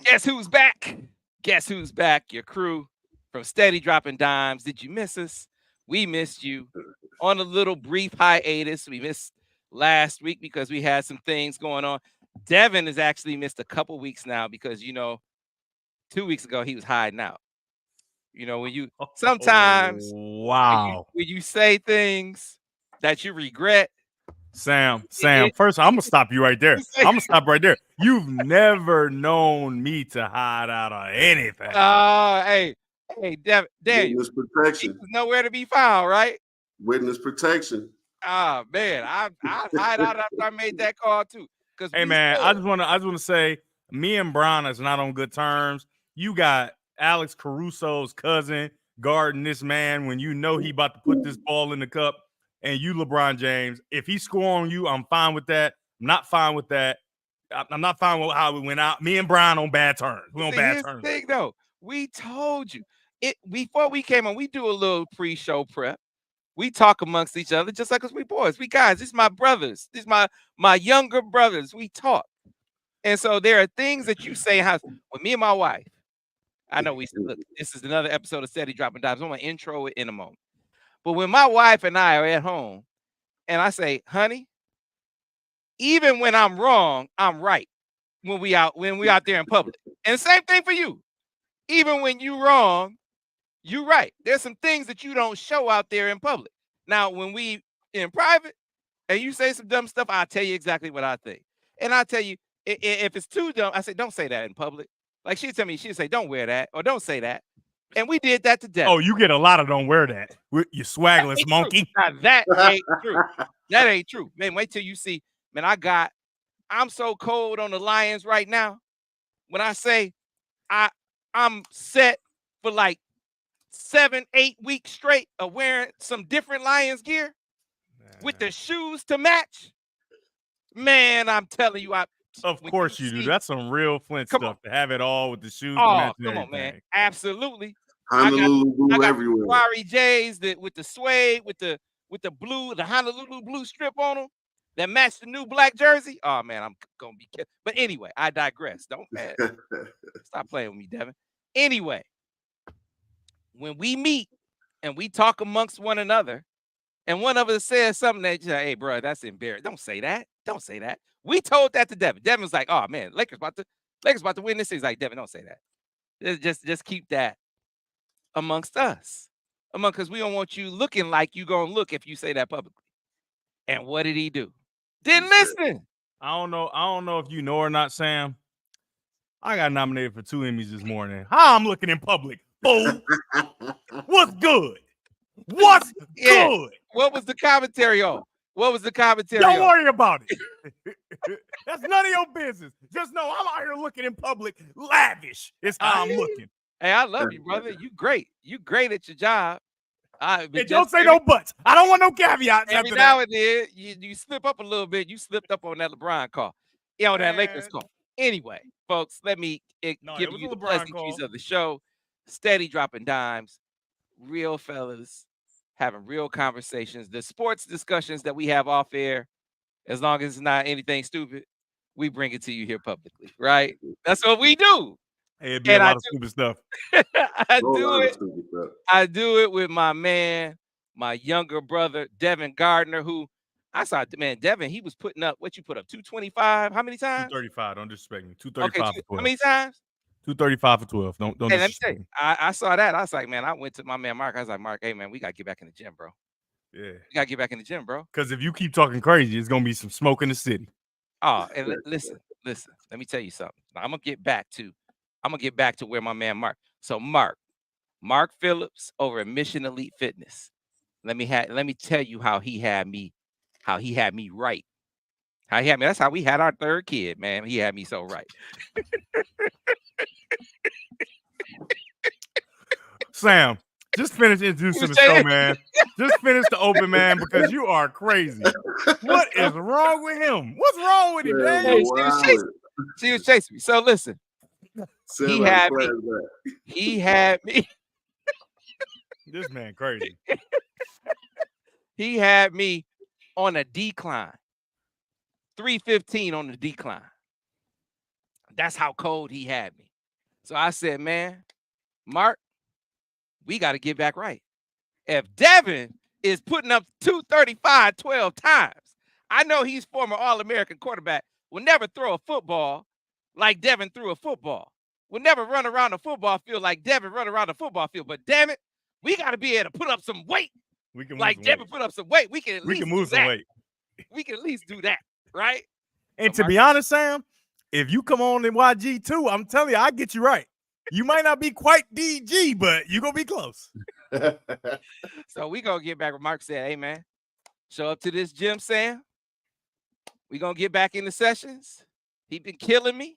Guess who's back? Guess who's back? Your crew from Steady Dropping Dimes. Did you miss us? We missed you on a little brief hiatus. We missed last week because we had some things going on. Devin has actually missed a couple weeks now because 2 weeks ago he was hiding out. When you sometimes wow. when you say things that you regret. Sam, first I'm gonna stop you right there. I'm gonna stop right there. You've never known me to hide out of anything. Hey, Daniel, Witness protection. he's nowhere to be found, right? Witness protection. Oh man, I hide out after I made that call too. Hey man, I just wanna say, me and Bron is not on good terms. You got Alex Caruso's cousin guarding this man when you know he about to put this ball in the cup, and you LeBron James. If he score on you, I'm fine with that. I'm not fine with that. I'm not fine with how we went out. Me and Brian on bad terms. We on bad terms. The thing though, we told you it before we came on. We do a little pre-show prep. We talk amongst each other just like us. We boys, we guys. These my brothers. These my younger brothers. We talk, and so there are things that you say. How with me and my wife. I know look. This is another episode of Steady Dropping Dimes. I'm gonna intro it in a moment. But when my wife and I are at home, and I say, "Honey," even when I'm wrong, I'm right. When we out there in public, and same thing for you. Even when you wrong, you right. There's some things that you don't show out there in public. Now, when we in private, and you say some dumb stuff, I'll tell you exactly what I think, and I'll tell you if it's too dumb. I say, don't say that in public. Like she'd tell me, she'd say, don't wear that or don't say that. And we did that to death. Oh, you get a lot of don't wear that. You swagless monkey. That ain't true. That ain't true. Man, wait till you see. Man, I'm so cold on the Lions right now. When I say I'm set for like 7-8 weeks straight of wearing some different Lions gear with the shoes to match. Man, I'm telling you, of course you do. That's some real Flint stuff to have it all with the shoes. Oh, come on, man! Absolutely. Honolulu I got everywhere. Bronny James with the suede with the blue, the Honolulu blue strip on them that match the new black jersey. Oh man, I'm gonna be kidding. But anyway, I digress. Don't stop playing with me, Devin. Anyway, when we meet and we talk amongst one another, and one of us says something that you say, hey, bro, that's embarrassing. Don't say that. Don't say that. We told that to Devin. Devin was like, oh man, Lakers about to win this. He's like, Devin, don't say that. Just keep that amongst us. Because we don't want you looking like you gonna look if you say that publicly. And what did he do? Didn't listen. I don't know if you know or not, Sam. I got nominated for 2 Emmys this morning. How I'm looking in public. Fool. What's good? What's good? What was the commentary on? Don't worry about it. That's none of your business. Just know I'm out here looking in public lavish. It's how I'm looking. Hey, I love you, brother. You great. You great at your job. Don't say no buts. I don't want no caveats. Every now and then, you slip up a little bit. You slipped up on that LeBron call. On that Lakers call. Anyway, folks, let me give you the pleasantries of the show. Steady Dropping Dimes. Real fellas having real conversations. The sports discussions that we have off air, as long as it's not anything stupid, we bring it to you here publicly, right? That's what we do. Hey, it'd be a lot of stupid stuff. I do it with my man, my younger brother, Devin Gardner, who I saw, man, Devin, he was putting up, what you put up, 225? How many times? 235. Don't disrespect me. 235 for 12. How many times? 235 for 12. Don't hey, let me tell you, I saw that. I was like, man, I went to my man Mark. I was like, Mark, hey, man, we got to get back in the gym, bro. Yeah. We got to get back in the gym, bro. Because if you keep talking crazy, it's going to be some smoke in the city. Oh, and listen. Let me tell you something. Now, I'm going to get back to where my man Mark. So Mark Phillips over at Mission Elite Fitness. Let me tell you how he had me right. That's how we had our third kid, man. He had me so right. Sam, just finish introducing the show, man. Just finish the open, man, because you are crazy. What is wrong with him? What's wrong with him, man? Hey, she was chasing me. So listen, he had me. This man crazy. He had me on a decline. 315 on the decline. That's how cold he had me. So I said, man, Mark, we got to get back right. If Devin is putting up 235 12 times, I know he's former All-American quarterback, will never throw a football like Devin threw a football. Will never run around the football field like Devin run around the football field. But damn it, we got to be able to put up some weight. We can Like Devin put up some weight. We can at least move some weight. We can at least do that, right? And to be honest, Sam, if you come on in YG2, I'm telling you, I get you right. You might not be quite DG, but you're going to be close. So we going to get back with Mark said, hey, man, show up to this gym, Sam. We going to get back in the sessions. He been killing me.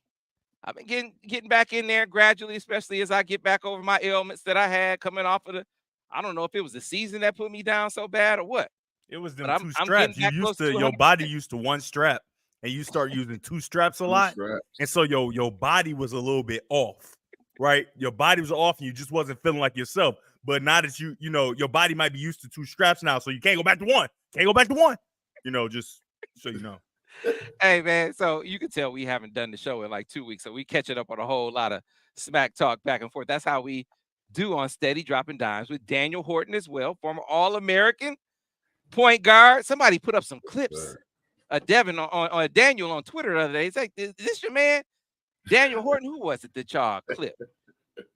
I've been getting back in there gradually, especially as I get back over my ailments that I had coming off of I don't know if it was the season that put me down so bad or what. It was them two straps. Your body used to one strap, and you start using two straps a lot. And so your body was a little bit off, right? Your body was off, and you just wasn't feeling like yourself. But now that you know, your body might be used to two straps now, so you can't go back to one. Just so you know. Hey, man, so you can tell we haven't done the show in like 2 weeks, so we catching up on a whole lot of smack talk back and forth. That's how we do on Steady Dropping Dimes with Daniel Horton as well, former All-American point guard. Somebody put up some clips of Devin on Daniel on Twitter the other day. He's like, is this your man? Daniel Horton, who was it that y'all clipped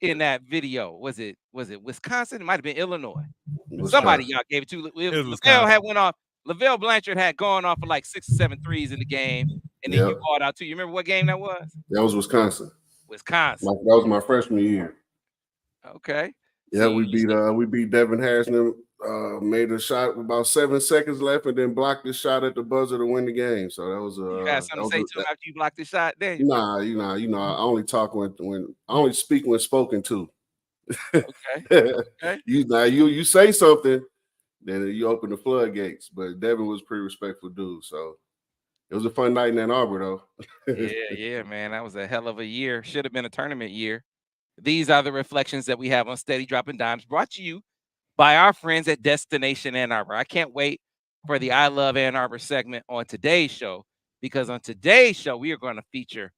in that video? Was it Wisconsin? It might have been Illinois. Somebody y'all gave it to. Lavelle had went off. Lavelle Blanchard had gone off for like 6 or 7 threes in the game, and then you called out too. You remember what game that was? That was Wisconsin. That was my freshman year. Okay. Yeah, we beat Devin Harrison. Made a shot with about 7 seconds left, and then blocked the shot at the buzzer to win the game. So that was you had something to say to him after you blocked the shot. Then nah, you know, I only talk when I only speak when spoken to. Okay. You say something, then you open the floodgates. But Devin was a pretty respectful dude, so it was a fun night in Ann Arbor, though. yeah, man, that was a hell of a year. Should have been a tournament year. These are the reflections that we have on Steady Dropping Dimes, brought to you by our friends at Destination Ann Arbor. I can't wait for the I Love Ann Arbor segment on today's show, because on today's show, we are going to feature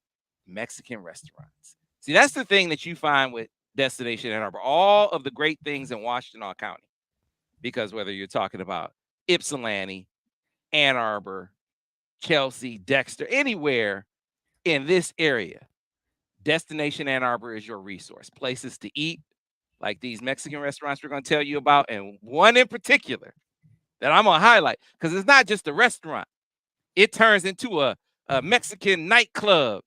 Mexican restaurants. See, that's the thing that you find with Destination Ann Arbor, all of the great things in Washtenaw County, because whether you're talking about Ypsilanti, Ann Arbor, Chelsea, Dexter, anywhere in this area, Destination Ann Arbor is your resource. Places to eat, like these Mexican restaurants we're going to tell you about, and one in particular that I'm going to highlight, because it's not just a restaurant. It turns into a Mexican nightclub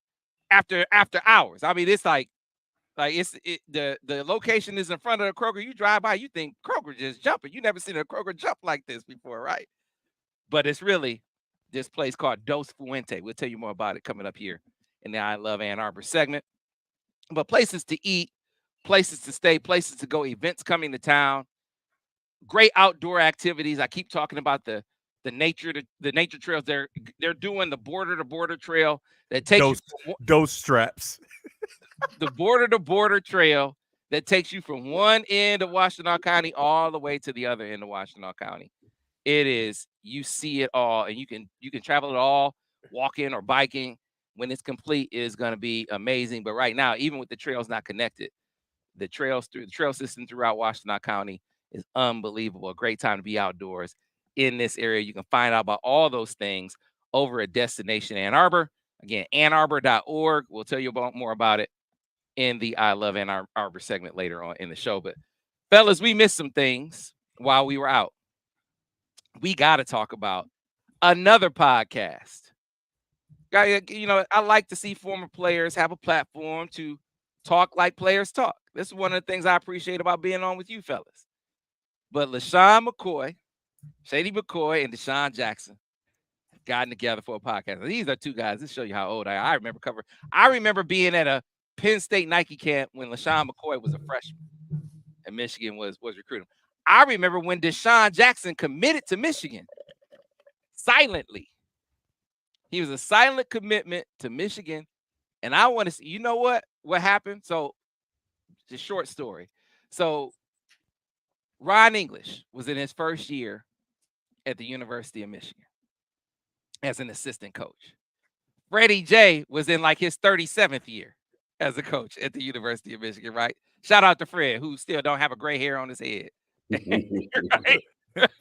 after hours. I mean, it's like the location is in front of the Kroger. You drive by, you think Kroger just jumping. You never seen a Kroger jump like this before, right? But it's really this place called Dos Fuente. We'll tell you more about it coming up here in the I Love Ann Arbor segment. But places to eat, places to stay, places to go, events coming to town, great outdoor activities. I keep talking about the nature trails. They're doing the border to border trail that takes those straps. The border to border trail that takes you from one end of Washtenaw County all the way to the other end of Washtenaw County. It is, you see it all, and you can travel it all, walking or biking. When it's complete, it is going to be amazing. But right now, even with the trails not connected, the trail system throughout Washtenaw County is unbelievable. A great time to be outdoors in this area. You can find out about all those things over at Destination Ann Arbor. Again, annarbor.org. We'll tell you more about it in the I Love Ann Arbor segment later on in the show. But fellas, we missed some things while we were out. We got to talk about another podcast. You know, I like to see former players have a platform to talk like players talk. This is one of the things I appreciate about being on with you fellas. But LaShawn McCoy, Shady McCoy, and Deshaun Jackson have gotten together for a podcast. Now, these are two guys. This show you how old I am. I remember being at a Penn State Nike camp when LaShawn McCoy was a freshman and Michigan was recruiting. I remember when Deshaun Jackson committed to Michigan silently. He was a silent commitment to Michigan. And I want to see, you know what happened? So it's a short story. So Ron English was in his first year at the University of Michigan as an assistant coach. Freddie J was in like his 37th year as a coach at the University of Michigan, right? Shout out to Fred, who still don't have a gray hair on his head. Right?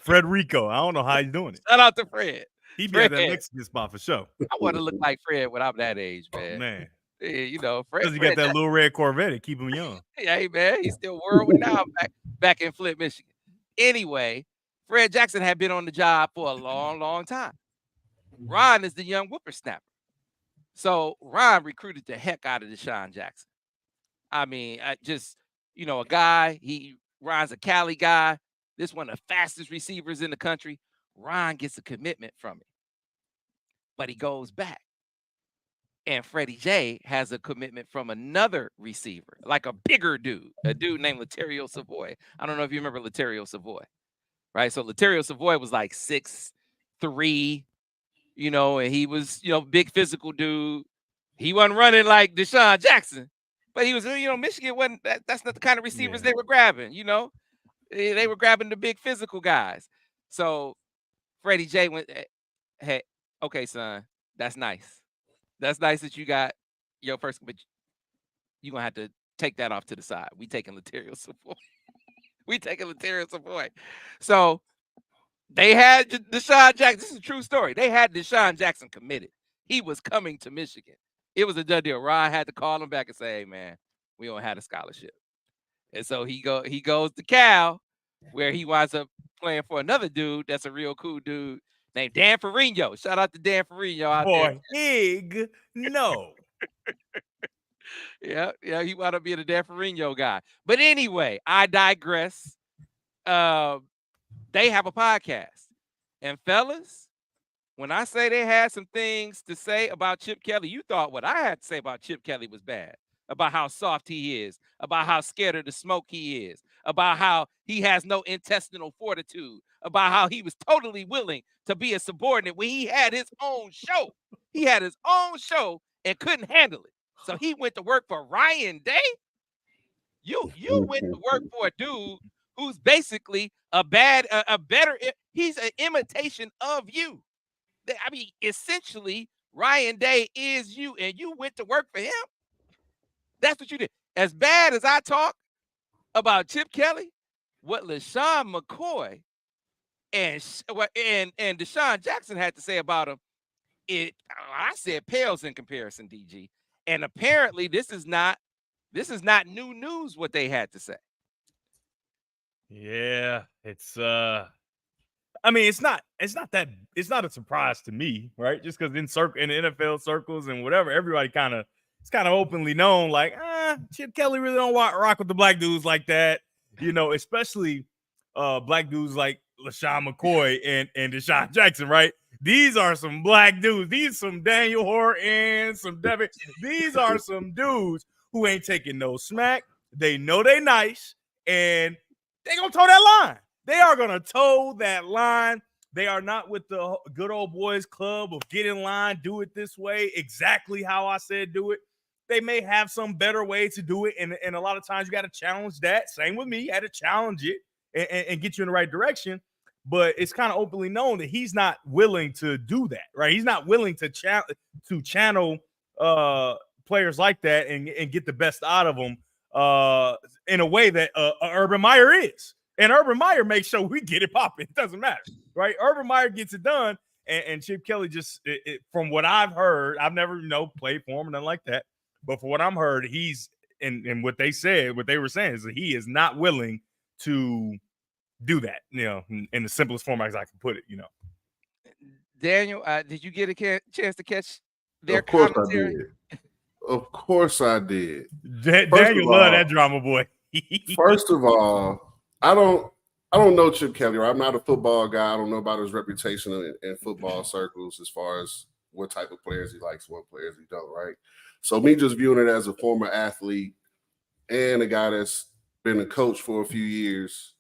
Frederico. I don't know how he's doing it. Shout out to Fred. He be Fred. at that Mexican spot for sure. I want to look like Fred when I'm that age, man. Oh, man. Yeah, you know, Fred. Because he got that little red Corvette to keep him young. Yeah, hey, man, he's still world renowned back in Flint, Michigan. Anyway, Fred Jackson had been on the job for a long, long time. Ron is the young whippersnapper. So Ron recruited the heck out of Deshaun Jackson. I mean, just, you know, a guy, Ron's a Cali guy. This one of the fastest receivers in the country. Ron gets a commitment from him. But he goes back. And Freddie J has a commitment from another receiver, like a bigger dude, a dude named Laterio Savoy. I don't know if you remember Laterio Savoy, right? So Laterio Savoy was like 6'3", you know, and he was, you know, big physical dude. He wasn't running like Deshaun Jackson, but he was, you know, Michigan wasn't, that's not the kind of receivers they were grabbing, you know. They were grabbing the big physical guys. So Freddie J went, hey, okay, son, that's nice. That's nice that you got your first, but you're going to have to take that off to the side. We taking Laterio Savoy. We taking Laterio Savoy. So they had Deshaun Jackson. This is a true story. They had Deshaun Jackson committed. He was coming to Michigan. It was a done deal. Ron had to call him back and say, hey, man, we don't have a scholarship. And so he goes to Cal, where he winds up playing for another dude that's a real cool dude named Dan Ferrigno. Shout out to Dan Ferrigno out there. Big no. Yeah, he wound up being a Dan Ferrigno guy. But anyway, I digress. They have a podcast. And fellas, when I say they had some things to say about Chip Kelly, you thought what I had to say about Chip Kelly was bad. About how soft he is, about how scared of the smoke he is, about how he has no intestinal fortitude, about how he was totally willing to be a subordinate when he had his own show. He had his own show and couldn't handle it. So he went to work for Ryan Day. You went to work for a dude who's basically he's an imitation of you. I mean, essentially, Ryan Day is you, and you went to work for him. That's what you did. As bad as I talk about Chip Kelly, what LaShawn McCoy and Deshaun Jackson had to say about him, I said pales in comparison, DG. And apparently this is not new news what they had to say. Yeah, it's I mean, it's not a surprise to me, right? Just because in the NFL circles and whatever, everybody it's kind of openly known, like, Chip Kelly really don't rock with the black dudes like that, you know, especially black dudes like LaShawn McCoy and Deshaun Jackson, right? These are some black dudes. These are some Daniel Horton, some Devin. These are some dudes who ain't taking no smack. They know they nice, and they gonna toe that line. They are gonna toe that line. They are not with the good old boys club of get in line, do it this way, exactly how I said do it. They may have some better way to do it, and a lot of times you got to challenge that. Same with me, you had to challenge it and get you in the right direction. But it's kind of openly known that he's not willing to do that, right? He's not willing to channel players like that and get the best out of them in a way that Urban Meyer is. And Urban Meyer makes sure we get it popping. It doesn't matter, right? Urban Meyer gets it done, and Chip Kelly just, from what I've heard, I've never, played for him or nothing like that. But for what I'm heard, he's, and what they were saying is that he is not willing to do that, in the simplest form as I can put it, Daniel, did you get a chance to catch their Of course commentary? I did. Of course I did. Daniel love that drama boy. First of all, I don't know Chip Kelly, right? I'm not a football guy. I don't know about his reputation in football circles as far as what type of players he likes, what players he don't, right? So me just viewing it as a former athlete and a guy that's been a coach for a few years,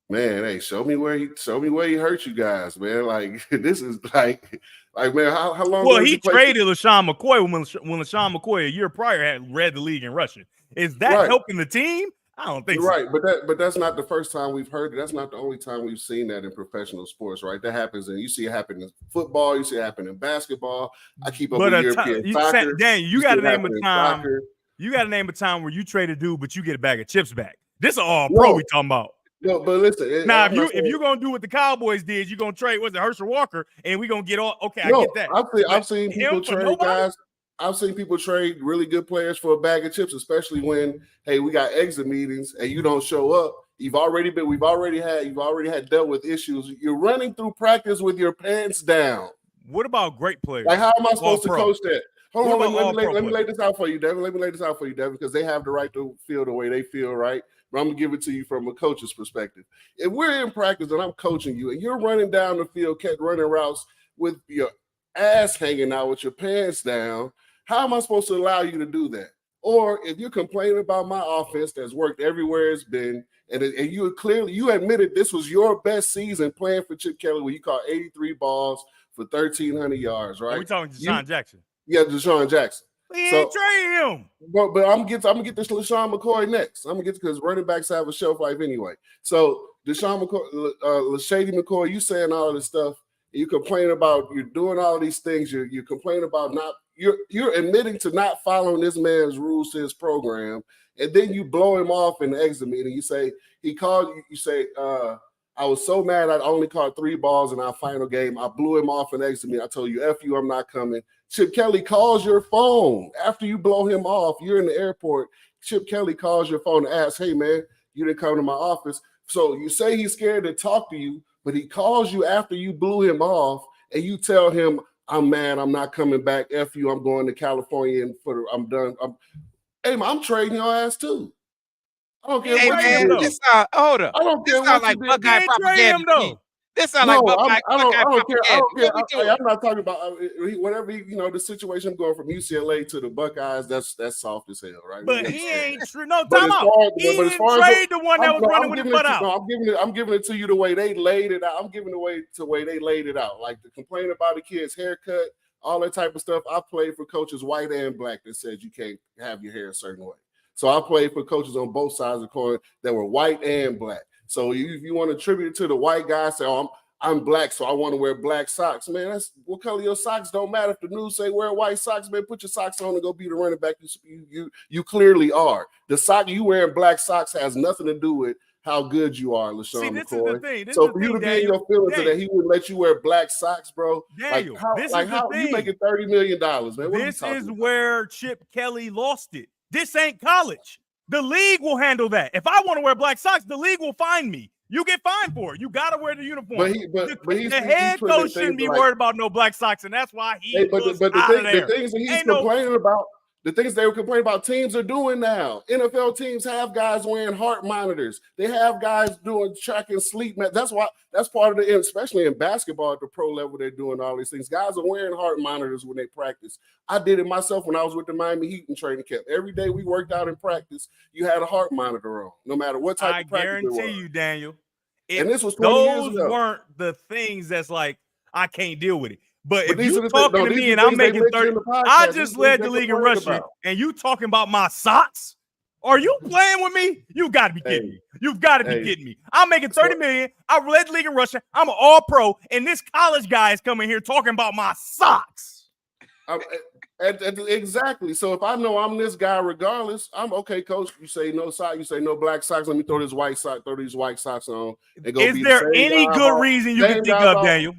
man, hey, show me where he hurt you guys, man. Like, this is like man, how long? Well, he traded LaShawn McCoy when LaShawn McCoy a year prior had led the league in rushing. Is that helping the team? I don't think You're so. right, but that's not the first time we've heard it. That's not the only time we've seen that in professional sports, right? That happens, and you see it happen in football. You see it happen in basketball. I keep up with European soccer. Daniel, you got to name a time. Soccer. You got to name a time where you trade a dude, but you get a bag of chips back. This is all pro we talking about. No, but listen. Now, if you're gonna do what the Cowboys did, you're gonna trade Herschel Walker, and we're gonna get all. Okay, I get that. I've seen people trade guys. I've seen people trade really good players for a bag of chips, especially when, hey, we got exit meetings and you don't show up. We've already had dealt with issues. You're running through practice with your pants down. What about great players? Like, how am I supposed to coach that? Hold on, let me lay this out for you, Devin. Because they have the right to feel the way they feel, right? But I'm gonna give it to you from a coach's perspective. If we're in practice and I'm coaching you and you're running down the field, running routes with your ass hanging out with your pants down, how am I supposed to allow you to do that? Or if you're complaining about my offense that's worked everywhere it's been, and you admitted this was your best season playing for Chip Kelly, where you caught 83 balls for 1,300 yards, right? We're talking Deshaun Jackson. Yeah, Deshaun Jackson. We ain't trade him. But I'm gonna get this LaShawn McCoy next. I'm gonna get because running backs have a shelf life anyway. So Deshaun McCoy, Shady McCoy, you saying all of this stuff. You complain about you're doing all these things. You complain about you're admitting to not following this man's rules to his program, and then you blow him off in the exit meeting. You say he called you. You say I was so mad I only caught 3 balls in our final game. I blew him off in the exit meeting. I told you, F you, I'm not coming. Chip Kelly calls your phone after you blow him off. You're in the airport. Chip Kelly calls your phone and asks, hey, man, you didn't come to my office. So you say he's scared to talk to you, but he calls you after you blew him off, and you tell him, I'm mad, I'm not coming back. F you, I'm going to California, and I'm done. Hey, man, I'm trading your ass too. I don't care what you do. Hold up. I don't care what like Buckeye propaganda though. This sound like Buckeye. I don't care. I'm not talking about whatever the situation. I'm going from UCLA to the Buckeyes. That's soft as hell, right? But he ain't true. No, time out. He didn't trade the one that was running with his butt out. I'm giving it to you the way they laid it out. I'm giving it the way they laid it out. Like the complaint about the kid's haircut, all that type of stuff. I played for coaches, white and black, that said you can't have your hair a certain way. So I played for coaches on both sides of the coin that were white and black. So if you want to attribute it to the white guy, say, oh, I'm black, so I want to wear black socks. Man, that's what color your socks don't matter. If the news say wear white socks, man, put your socks on and go be the running back. You clearly are. The sock you wearing black socks has nothing to do with how good you are, LaShawn McCoy. This is the thing. So for you to be in your feelings that he wouldn't let you wear black socks, bro. Daniel, how you making $30 million, man? This is where Chip Kelly lost it. This ain't college. The league will handle that. If I want to wear black socks, the league will fine me. You get fined for it. You got to wear the uniform. The head coach shouldn't be worried about no black socks, and that's why he was out of there. The things that he's complaining about, the things they were complaining about, teams are doing now. NFL teams have guys wearing heart monitors. They have guys doing tracking sleep. That's part of the, especially in basketball at the pro level, they're doing all these things. Guys are wearing heart monitors when they practice. I did it myself when I was with the Miami Heat in training camp. Every day we worked out in practice, you had a heart monitor on, no matter what type of practice it was. I guarantee you, Daniel. And this was 20 years ago. Those weren't the things that's like, I can't deal with it. But if you talking to me and I'm making 30, I just led the league in rushing, and you talking about my socks? Are you playing with me? You got to be kidding me. You've got to be kidding me. I'm making $30 million. I led the league in rushing. I'm an all-pro, and this college guy is coming here talking about my socks. Exactly. So if I know I'm this guy, regardless, I'm okay, coach. You say no sock, you say no black socks. Let me throw these white socks on. And go. Is there any good reason you can think of, Daniel?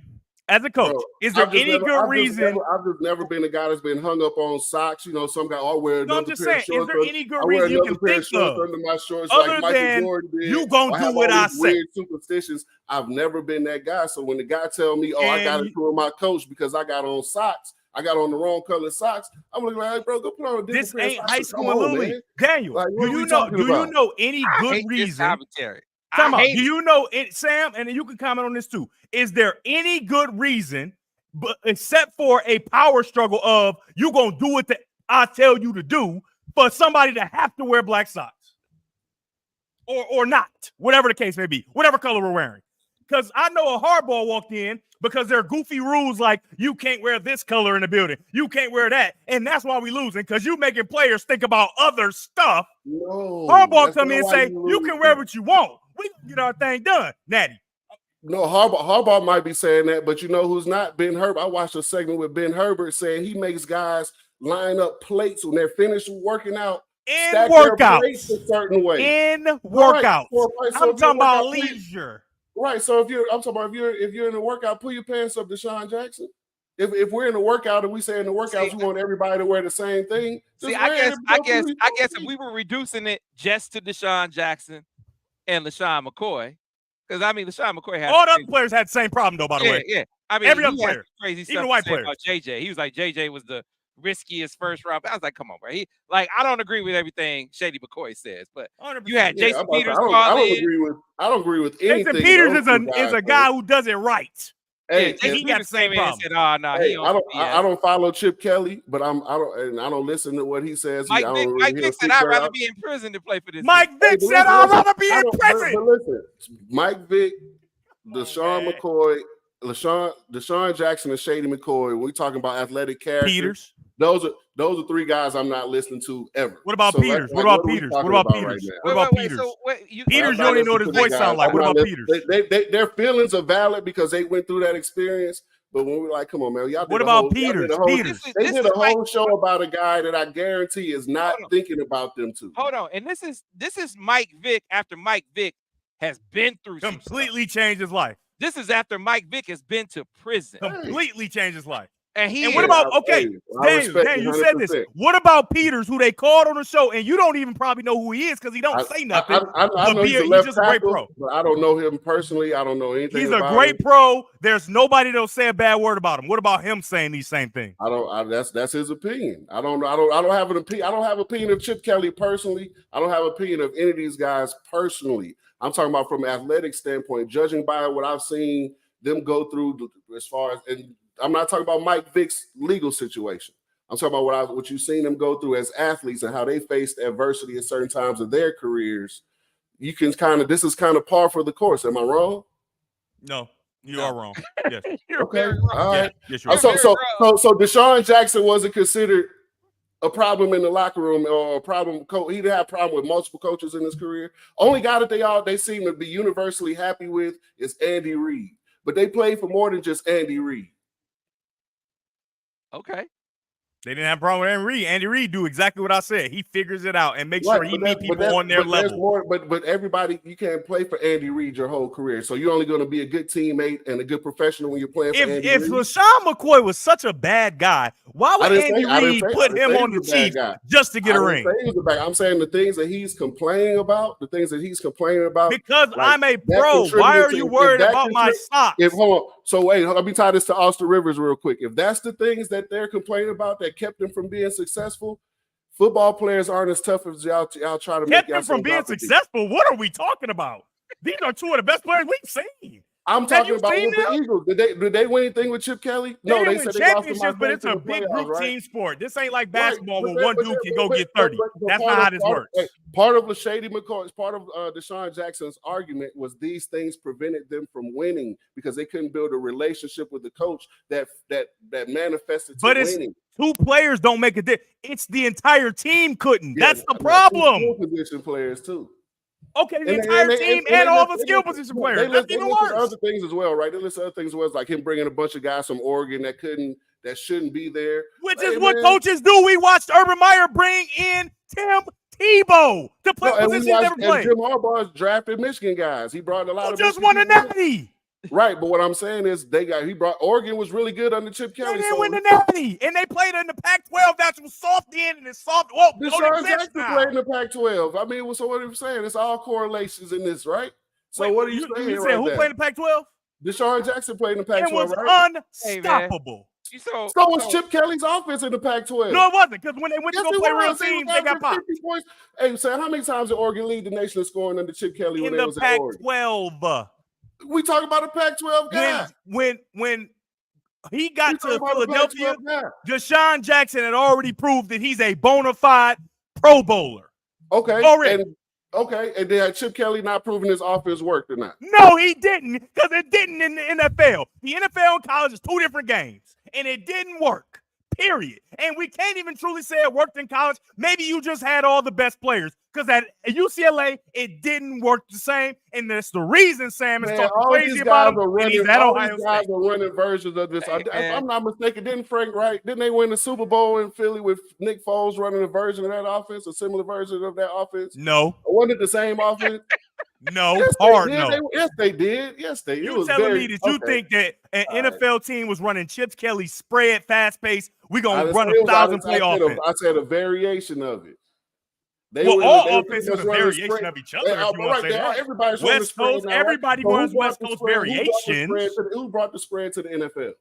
As a coach, is there any good reason? I've just never been a guy that's been hung up on socks. You know, some guy wear another pair of shorts. Is there any good reason you can think of under my shorts, other like than Michael Jordan did? You gonna do what I say? Weird superstitions. I've never been that guy. So when the guy tell me, "Oh, I got to do my coach because I got on socks," I got on the wrong color socks. I'm looking like, hey, bro, go put on a different This pair of ain't socks. high school in Little League. Daniel, like, do you know any good reason? Come on, do you know it, Sam? And you can comment on this too. Is there any good reason, but except for a power struggle of you gonna do what I tell you to do, for somebody to have to wear black socks or not, whatever the case may be, whatever color we're wearing? because I know a hardball walked in because there are goofy rules like you can't wear this color in the building, you can't wear that, and that's why we losing because you making players think about other stuff. No, Hardball come in and say you can wear what you want. We can get our thing done, Natty. No, Harbaugh might be saying that, but you know who's not? Ben Herbert. I watched a segment with Ben Herbert saying he makes guys line up plates when they're finished working out. In workouts. A certain way. In workouts. Right. I'm talking about leisure. Right. So I'm talking about if you're in a workout, pull your pants up, Deshaun Jackson. If we're in a workout and we say in the workouts we want everybody to wear the same thing. I guess if we were reducing it just to Deshaun Jackson and LaShawn McCoy. Because I mean, LaShawn McCoy had all the other players had the same problem, though. By the way, yeah. I mean, every other player, crazy even stuff the white players. about JJ. He was like JJ was the riskiest first round. I was like, come on, bro. I don't agree with everything Shady McCoy says, but 100%. you had Jason Peters. I don't agree with anything. Jason Peters is a guy who does it right. Hey, he got the same problem. Said, oh, no, hey, I don't follow Chip Kelly, but I don't listen to what he says. Mike Vick said I'd rather be in prison to play for this. Mike Vick said I'd rather be in prison. But listen, Mike Vick, Deshaun McCoy, Deshaun Jackson, and Shady McCoy. We talking about athletic characters. Peters. Those are three guys I'm not listening to ever. What about Peters? What about Peters? What about Peters? What about Peters? Peters, you don't even know what his voice sounds like. What about Peters? Their feelings are valid because they went through that experience. But when we're like, come on, man, y'all. What about Peters? They did a whole show about a guy that I guarantee is not thinking about them too. Hold on, and this is Mike Vick after Mike Vick has been through completely changed his life. This is after Mike Vick has been to prison. Completely changed his life. And what about Daniel, you said this. What about Peters, who they called on the show, and you don't even probably know who he is because he don't say nothing. I know he's just a great pro. But I don't know him personally. I don't know anything. He's a great pro. There's nobody that'll say a bad word about him. What about him saying these same things? That's his opinion. I don't have an opinion. I don't have an opinion of Chip Kelly personally. I don't have an opinion of any of these guys personally. I'm talking about from an athletic standpoint, judging by what I've seen them go through as far as and. I'm not talking about Mike Vick's legal situation. I'm talking about what you've seen them go through as athletes and how they faced adversity at certain times of their careers. You can this is kind of par for the course. Am I wrong? No, you are wrong. Yes. Okay. All right. Yes, you're so Deshaun Jackson wasn't considered a problem in the locker room or a problem. He didn't have a problem with multiple coaches in his career. Only guy that they seem to be universally happy with is Andy Reid. But they played for more than just Andy Reid. Okay. They didn't have a problem with Andy Reid. Andy Reid do exactly what I said. He figures it out and makes sure he meet people on their level. But everybody, you can't play for Andy Reid your whole career. So you're only going to be a good teammate and a good professional when you're playing for Andy Reid. If LaShawn McCoy was such a bad guy, why would Andy Reid put him on the Chiefs just to get a ring? I'm saying the things that he's complaining about, Because I'm a pro. Why are you worried about my socks? Hold on. So wait, let me tie this to Austin Rivers real quick. If that's the things that they're complaining about that kept them from being successful, football players aren't as tough as y'all try to kept them from being successful. What are we talking about? These are two of the best players we've seen. I'm talking about with the Eagles. Did they win anything with Chip Kelly? No, they said they lost to my but it's a big group team sport. This ain't like basketball where one dude can go get 30. That's not how this works. Part of Shady McCoy's, part of Deshaun Jackson's argument was these things prevented them from winning because they couldn't build a relationship with the coach that manifested to winning. Two players don't make a difference. It's the entire team couldn't. That's the problem. Position players too. Okay, the entire team and all the skill position players. That's even worse. Other things as well, right? They list other things as well, like him bringing a bunch of guys from Oregon that shouldn't be there. Which is what coaches do. We watched Urban Meyer bring in Tim Tebow to play positions he never played. Jim Harbaugh's drafted Michigan guys. He brought a lot of just won a Natty. Right, but what I'm saying is Oregon was really good under Chip Kelly. They didn't win the Natty, and they played in the Pac-12. That's was soft in and it's soft. Well, Deshaun Jackson played in the Pac-12. I mean, so what are you saying? It's all correlations in this, right? So what are you saying? You said who played in the Pac-12? Deshaun Jackson played in the Pac-12. It was right? unstoppable. So was Chip Kelly's offense in the Pac-12. No, it wasn't, because when they went to go play real teams, they got popped. Hey, Sam, how many times did Oregon lead the nation in scoring under Chip Kelly when they was at Oregon? Pac-12. We talk about a Pac-12 guy. When he got to Philadelphia, Deshaun Jackson had already proved that he's a bona fide Pro Bowler. Okay. Already. Okay, and then Chip Kelly not proving his offense worked or not? No, he didn't, because it didn't in the NFL. The NFL and college is two different games, and it didn't work, period. And we can't even truly say it worked in college. Maybe you just had all the best players, because at UCLA, it didn't work the same, and that's the reason Sam is talking crazy about him, and he's at Ohio State. Guys are running versions of this. If I'm not mistaken, didn't they win the Super Bowl in Philly with Nick Foles running a version of that offense, a similar version of that offense? No. Wasn't it the same offense? No, yes, hard no. Yes, they did. Yes, they did. You telling me that you think that an NFL team was running Chip Kelly spread, fast-paced, we're going to run 1,000-play offense? I said a variation of it. All offense is a variation of each other, if you want to say that. Everybody's West Coast, everybody runs West Coast variations. Who brought the spread to the NFL?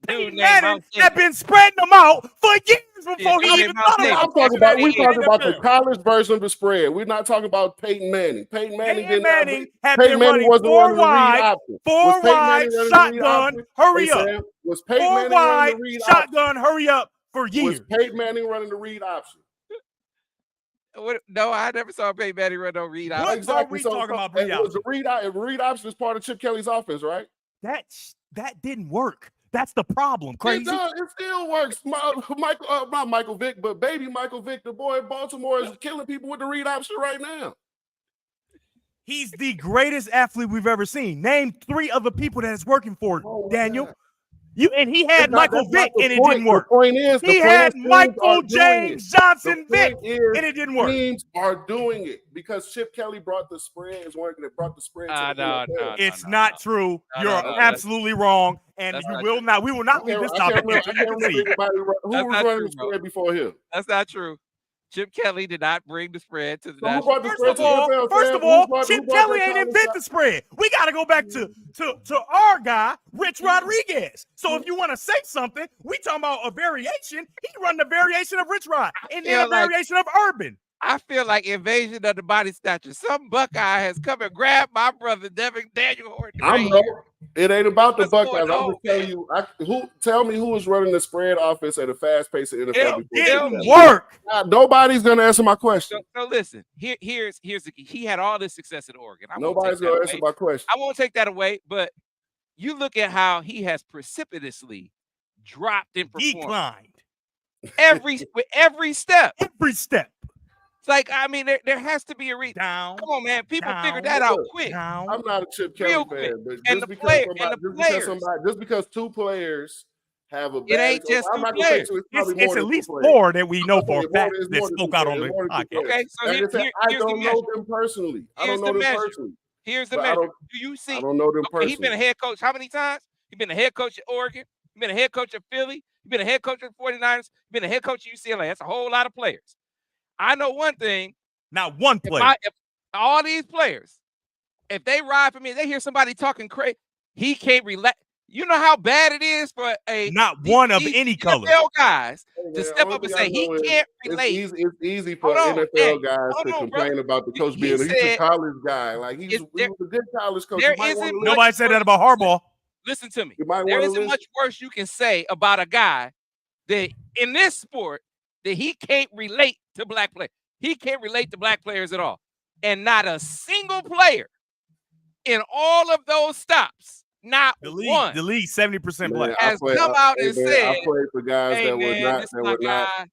Peyton Manning had been spreading them out for years before he even thought about it. We're talking about the college version of the spread. We're not talking about Peyton Manning. Peyton Manning had been running four wide, shotgun, hurry up. Was Peyton Manning running the read shotgun, hurry up for years. Was Peyton Manning running the read option? No, I never saw Peyton Manning run no read option. What are we talking about read option? Read option is part of Chip Kelly's offense, right? That didn't work. That's the problem. Crazy. It still works. Not Michael Vick, but baby Michael Vick, the boy in Baltimore, is killing people with the read option right now. He's the greatest athlete we've ever seen. Name 3 other people that is working for Daniel. God. He had Michael Vick and it didn't work. The point is, he had Michael James Johnson Vick and it didn't work. Teams are doing it because Chip Kelly brought the spread. Is one that brought the spread. It's not true. You're absolutely wrong, and we will not leave this topic. Who was running the spread before him? That's not true. Chip Kelly did not bring the spread to the national. First of all, Chip Kelly ain't invent the spread. We got to go back to our guy, Rich Rodriguez. So if you want to say something, we talking about a variation. He run the variation of Rich Rod and then a variation of Urban. I feel like invasion of the body snatcher. Some Buckeye has come and grabbed my brother, Daniel Horton. It ain't about the Buckeyes. I'm just telling you. Tell me who was running the spread offense at a fast pace in NFL. It didn't work. Nobody's gonna answer my question. So listen. Here's the key. He had all this success at Oregon. Nobody's gonna answer my question. I won't take that away. But you look at how he has precipitously dropped in performance. Declined. every step. Every step. It's like, I mean, there has to be a reason. Come on, man. People figure that out quick. I'm not a Chip Kelly fan, but just because 2 players have a bad, it ain't just 2 players. It's at least 4 that we know for a fact that spoke out on the podcast. Okay, so I don't know them personally. Here's the measure. Do you see? I don't know them personally. He's been a head coach how many times? He's been a head coach at Oregon. He's been a head coach at Philly. He's been a head coach at 49ers. He's been a head coach at UCLA. That's a whole lot of players. I know one thing. Not one player. If all these players, if they ride for me, they hear somebody talking crazy, he can't relate. You know how bad it is for one of any color guys to step up and say he can't relate. It's easy for NFL guys to complain about the coach being a college guy. Like he was a good college coach. Nobody said that about Harbaugh. Listen to me. There isn't much worse you can say about a guy that in this sport that he can't relate to black players. He can't relate to black players at all. And not a single player in all of those stops, not one. The league 70% black. Has come out and said, I played for guys hey, that man, were not.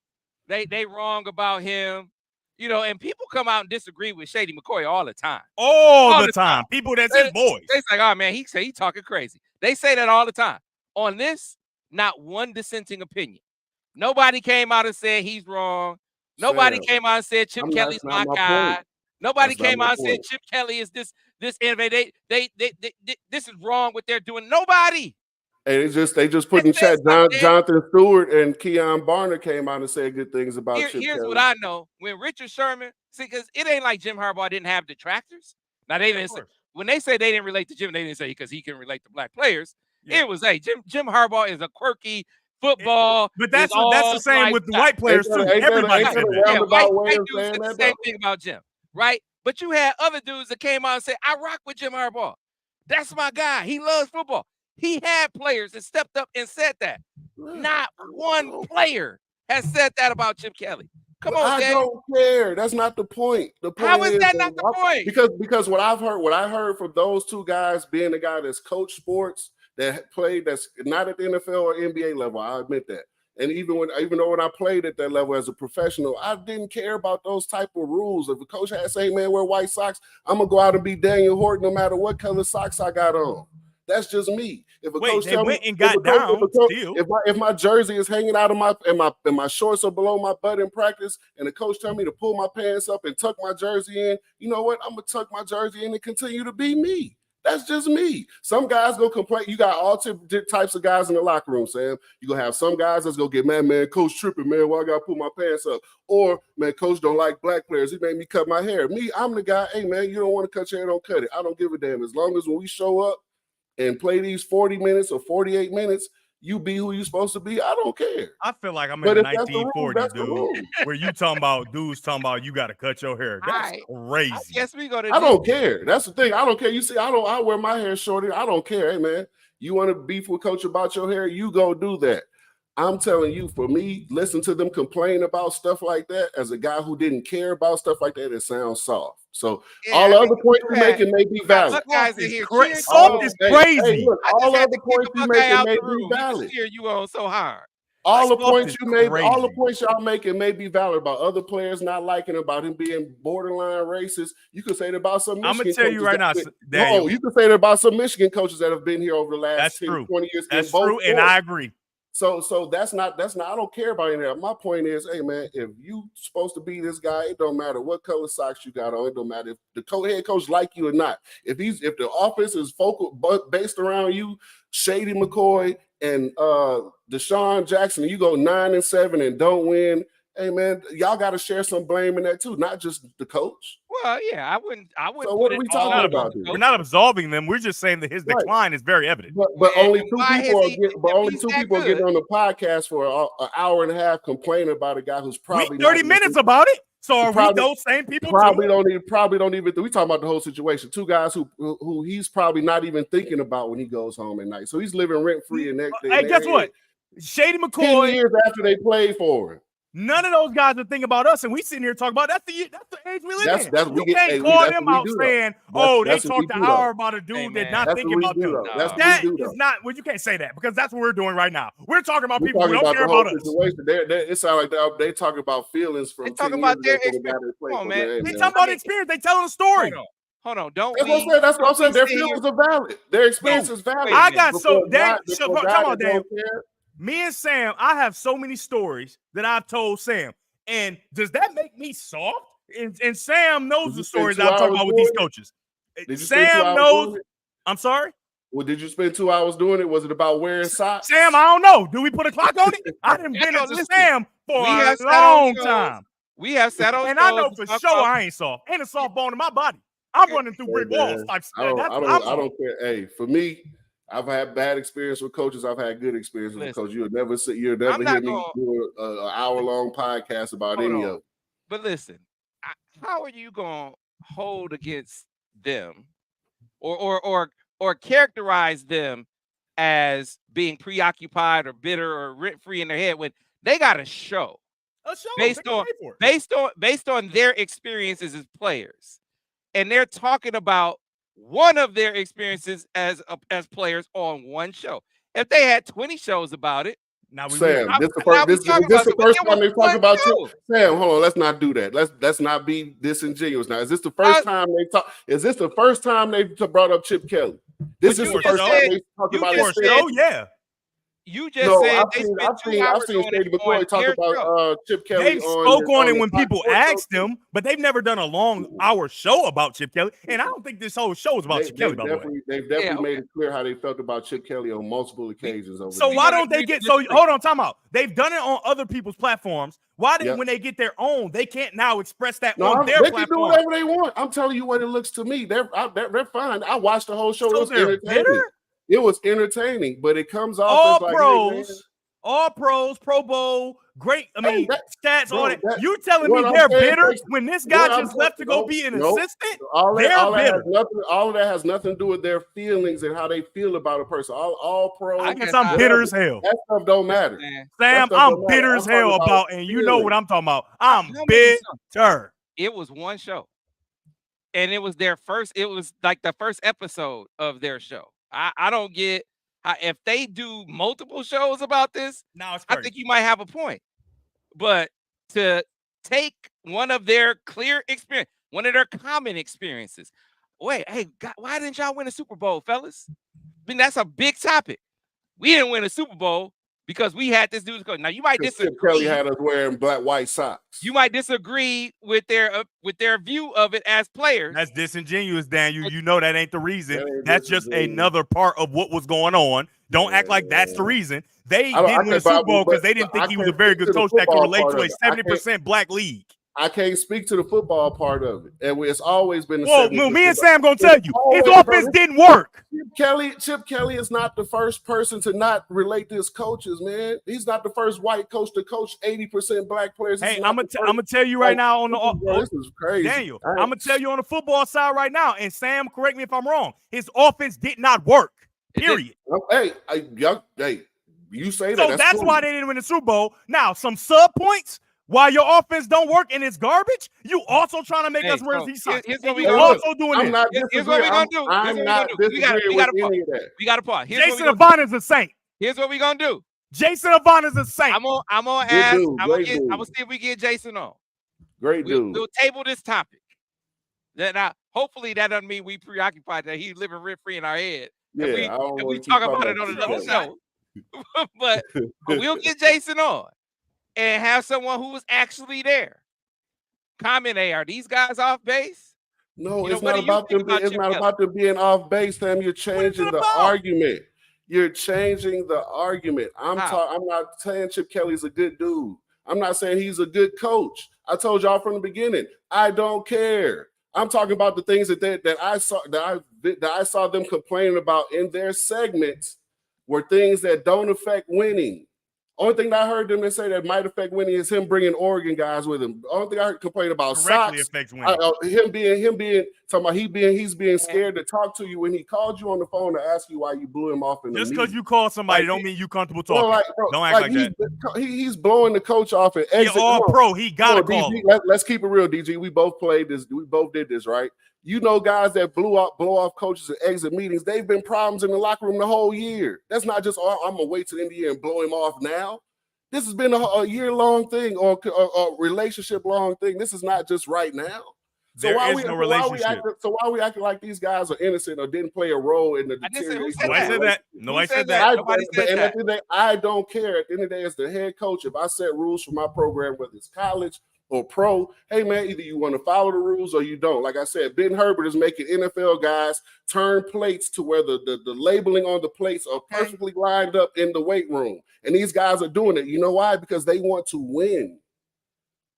They wrong about him. You know, and people come out and disagree with Shady McCoy all the time. All the time. People that's his boys. They say, oh, man, he talking crazy. They say that all the time. On this, not one dissenting opinion. Nobody came out and said he's wrong. Nobody came out and said Chip Kelly's my guy. Nobody came out and said Chip Kelly is this innovative. This is wrong what they're doing. Nobody. And they just put in chat. Jonathan Stewart and Keon Barner came out and said good things about Chip Kelly. Here's what I know: when Richard Sherman, because it ain't like Jim Harbaugh didn't have detractors. Now they didn't say, when they say they didn't relate to Jim, they didn't say because he can relate to black players. Yeah. It was Jim Harbaugh is a quirky football. But that's the same with the white players too. Everybody said that. White dudes said the same thing about Jim, right? But you had other dudes that came out and said, I rock with Jim Harbaugh. That's my guy. He loves football. He had players that stepped up and said that. Not one player has said that about Chip Kelly. Come But on, I Daniel. don't care. That's not the point. The point How is that not the point? because what I heard from those two guys, being the guy that's coached sports, that played, that's not at the NFL or NBA level, I admit that. And even though when I played at that level as a professional, I didn't care about those type of rules. If a coach had to say, man, wear white socks, I'm gonna go out and be Daniel Horton no matter what color socks I got on. That's just me. If a coach they tell went me, and got down still. if my jersey is hanging out of my shorts are below my butt in practice, and the coach tell me to pull my pants up and tuck my jersey in, you know what? I'm gonna tuck my jersey in and continue to be me. That's just me. Some guys go complain. You got all types of guys in the locker room, Sam. You're going to have some guys that's going to get mad, man, coach tripping, man, why I got to pull my pants up? Or, man, coach don't like black players. He made me cut my hair. Me, I'm the guy, hey, man, you don't want to cut your hair, don't cut it. I don't give a damn. As long as when we show up and play these 40 minutes or 48 minutes, you be who you supposed to be. I don't care. I feel like I'm in the 1940s, dude, where you talking about dudes talking about you got to cut your hair. That's crazy. Yes, we go to. I don't care. That's the thing. I don't care. You see, I wear my hair shorter. I don't care. Hey, man, you want to beef with coach about your hair? You go do that. I'm telling you, for me, listen to them complain about stuff like that as a guy who didn't care about stuff like that, it sounds soft. So all the other points you're making may be valid. Guys in here, soft is crazy. Hey, look, all other points you making may be valid. You on so hard. All the points you made, all the points y'all making may be valid about other players not liking, about him being borderline racist. You could say that about some Michigan I'm gonna tell you right now, Daniel. You could say that about some Michigan coaches that have been here over the last 10, 20 years. That's true, and I agree. So that's not. I don't care about any of that. My point is, hey man, if you supposed to be this guy, it don't matter what color socks you got on. It don't matter if the head coach like you or not. If the offense is based around you, Shady McCoy and Deshaun Jackson, and you go 9-7 and don't win. Hey man, y'all got to share some blame in that too, not just the coach. Well, yeah, I wouldn't. So what are we talking about? We're not absolving them. We're just saying that his decline is very evident. But only two people are getting on the podcast for an hour and a half complaining about a guy who's probably 30 minutes about it. So are we those same people? Probably don't even. We talking about the whole situation. Two guys who he's probably not even thinking about when he goes home at night. So he's living rent free in that. Hey, guess what? Shady McCoy. 10 years after they played for him. None of those guys are thinking about us, and we sitting here talking about that's the age we live in. You can't call them out saying, they talked an hour about a dude that's not thinking about them. That is not. Well, you can't say that because that's what we're doing right now. We're talking about people who don't care about us. It sounds like they talking about feelings from. They talking about their experience. Come on, man. They talking about experience. They telling a story. Hold on. Don't. That's what I'm saying. Their feelings are valid. Their experience is valid. I got so. Come on, Dave. Me and Sam, I have so many stories that I've told Sam. And does that make me soft? And Sam knows the stories I've talked about with these coaches. Sam knows. I'm sorry? Well, did you spend 2 hours doing it? Was it about wearing socks? Sam, I don't know. Do we put a clock on it? I didn't been into Sam for a long time. We have sat on and I know for sure I ain't soft. Ain't a soft bone in my body. I'm running through brick walls type stuff. I don't care. Hey, for me, I've had bad experience with coaches. I've had good experience with coaches. You'll never hear me do an hour-long podcast about any of them. But listen, how are you going to hold against them or characterize them as being preoccupied or bitter or rent-free in their head when they got a show based on their experiences as players, and they're talking about one of their experiences as players on one show? If they had 20 shows about it, Sam, this the first time they talk about you. Sam, hold on, let's not do that. Let's not be disingenuous. Now, is this the first time they talk? Is this the first time they brought up Chip Kelly? This is the first time they talk about it. Oh yeah. You just said I've seen Shady McCoy talk about Chip Kelly. They've spoke on it when people asked them, but they've never done a long hour show about Chip Kelly. And I don't think this whole show is about Chip Kelly, by the way. They've definitely made it clear how they felt about Chip Kelly on multiple occasions. So why don't they get hold on, time out. They've done it on other people's platforms. Why did when they get their own, they can't now express that on their platform? They can do whatever they want. I'm telling you what it looks to me. They're fine. I watched the whole show. It was entertaining. It was entertaining, but it comes off as like, all pros, Pro Bowl, great. I mean, stats, all that. That, you telling me what I'm they're saying, bitter when this guy what I'm just left to go be an nope. assistant? All They're that bitter. all of that has nothing to do with their feelings and how they feel about a person. All pro. I guess I'm bitter as hell. That stuff don't matter. Sam, I'm bitter as hell about, and you know what I'm talking about. I'm bitter. It was one show. And it was their first, it was like the first episode of their show. I don't get how, if they do multiple shows about this, now it's I think you might have a point. But to take one of their clear experience, one of their common experiences. Wait, hey, God, why didn't y'all win a Super Bowl, fellas? I mean, that's a big topic. We didn't win a Super Bowl because we had this dude's coach. Now you might disagree. Kelly had us wearing white socks. You might disagree with their view of it as players. That's disingenuous, Daniel. You know that ain't the reason. That's just another part of what was going on. Don't act like that's the reason. They didn't win a Super Bowl because they didn't think he was a very good coach that could relate to a 70% black league. I can't speak to the football part of it, and it's always been. Well, me and Sam gonna tell you, his offense didn't work. Chip Kelly is not the first person to not relate to his coaches, man. He's not the first white coach to coach 80% black players. Hey, I'm gonna tell you right now on the this is crazy, Daniel. I'm gonna tell you on the football side right now, and Sam, correct me if I'm wrong. His offense did not work. Period. Hey, you say that. So that's why they didn't win the Super Bowl. Now, some sub points. While your offense don't work and it's garbage, you also trying to make us wear these socks. Here's what we also doing I'm not here's what we're going to do. I'm not disagreeing with any of that. We got to pause. Jason Avant is a saint. Here's what we're going to do. Jason Avant is a saint. I'm going to ask. I'm going to see if we get Jason on. Great dude. We'll table this topic. Hopefully that doesn't mean we preoccupied that he's living rent-free in our head. Yeah, we talk about it on another show. but we'll get Jason on. And have someone who was actually there. Comment, are these guys off base? No, it's not about them. It's not about them being off base, Sam. You're changing the argument. You're changing the argument. I'm not saying Chip Kelly's a good dude. I'm not saying he's a good coach. I told y'all from the beginning. I don't care. I'm talking about the things that I saw them complaining about in their segments were things that don't affect winning. Only thing that I heard them say that might affect winning is him bringing Oregon guys with him. Only thing I heard complain about socks. Affects winning. Him being talking about he's being scared to talk to you when he called you on the phone to ask you why you blew him off in the meeting. Just because you call somebody don't mean you comfortable talking. Don't act like that. He's blowing the coach off and exit. All pro. He got to call. Let's keep it real, DG. We both played this. We both did this, right? You know, guys that blow off coaches and exit meetings, they've been problems in the locker room the whole year. That's not just, I'm going to wait till the end of the year and blow him off now. This has been a year-long thing or a relationship-long thing. This is not just right now. So why we acting like these guys are innocent or didn't play a role in the deterioration? Nobody said that. Nobody said that. Nobody said that. At the end of the day, I don't care. At the end of the day, as the head coach, if I set rules for my program, whether it's college or pro, hey, man, either you want to follow the rules or you don't. Like I said, Ben Herbert is making NFL guys turn plates to where the labeling on the plates are perfectly lined up in the weight room. And these guys are doing it. You know why? Because they want to win.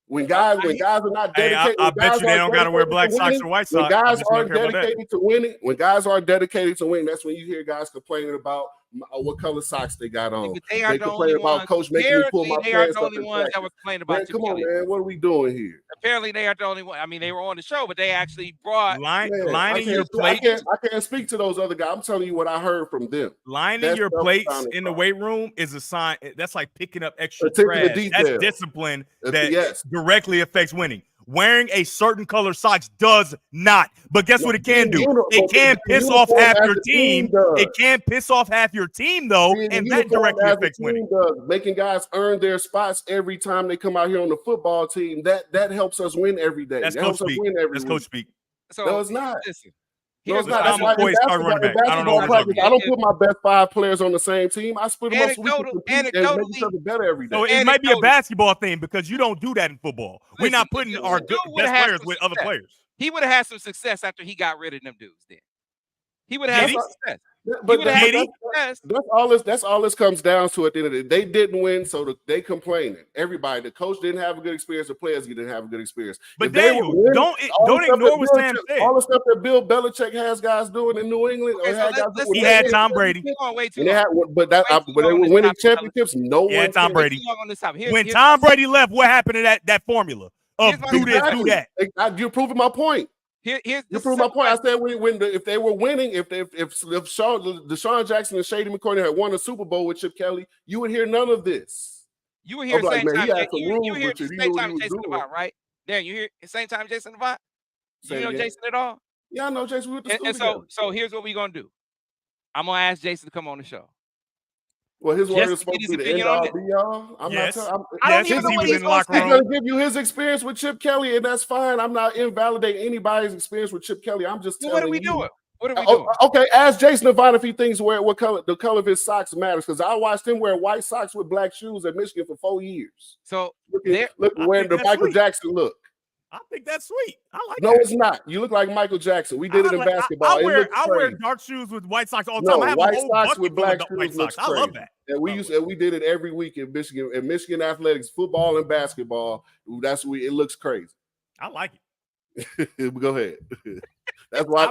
When guys are not dedicated, I bet you they don't got to wear black socks or white socks. When guys aren't dedicated to winning, that's when you hear guys complaining about what color socks they got on. They complain about coach making me pull my pants up. They are the only ones that were complaining about. Come on, man, what are we doing here? Apparently, they are the only one. I mean, they were on the show, but they actually brought lining your plates. I can't speak to those other guys. I'm telling you what I heard from them. Lining your plates in the weight room is a sign. That's like picking up extra trash. That's discipline that directly affects winning. Wearing a certain color socks does not. But guess what it can do? It can piss off half your team. It can piss off half your team, though, and that directly affects winning. Making guys earn their spots every time they come out here on the football team, that helps us win every day. That's coach speak. That's coach speak. No, it's not. Listen. No, it's not. That's why I don't put my best 5 players on the same team. I split them up so we can compete and make each other better every day. So it might be a basketball thing because you don't do that in football. We're not putting our best players with other players. He would have had some success after he got rid of them dudes then. He would have Did he? success. But would have had Did he? success. that's all this comes down to at the end of the day. They didn't win, so they complaining. Everybody, the coach didn't have a good experience, the players didn't have a good experience. But If they were Daniel, winning, don't all the stuff ignore that what Bill Sam Ch- said. all the stuff that Bill Belichick has guys doing in New England, Okay, or so had guys let's doing. He had Tom Brady. We're going way too And they long. had, but that, Way too but they long on were this winning topic, fellas. championships. No Yeah, one. Tom cared. Brady. Too long on this topic. When Tom Brady left, what happened to that formula of Here's my- do this, do that? You're proving my point. here's You this prove is my so point. I funny. said if they were winning, if Deshaun Jackson and Shady McCoy had won a Super Bowl with Chip Kelly, you would hear none of this. You were here I'm like, same man, time. he had some You rules were here with you. the He same knew what time he was Jason doing. Devon, right? Darren, you here same time Jason Devon? Say You know again. Jason at all? Yeah, I know Jason. We went to school And together. so here's what we're gonna do. I'm gonna ask Jason to come on the show. Well, his word Just is to supposed get to his be the end opinion on all it. be all. I'm Yes. not telling. I don't Yes, even because know he what was he's in the gonna locker say. He's room. gonna give you his experience with Chip Kelly, and that's fine. I'm not invalidating anybody's experience with Chip Kelly. I'm just Well, telling what are we you. doing? What are we doing? Okay, ask Jason Devine if he thinks what color the color of his socks matters. Because I watched him wear white socks with black shoes at Michigan for 4 years. So Look there, I where think the that's Michael sweet. Jackson look. I think that's sweet. I like No, that. it's not. You look like Michael Jackson. We did it in basketball. I wear It looks dark shoes with white socks all the time. No, I have white a whole socks bucket with full black of shoes white looks socks. I love crazy. that. And we did it every week in Michigan. In Michigan athletics, football and basketball. It looks crazy. I like it. Go ahead. That's why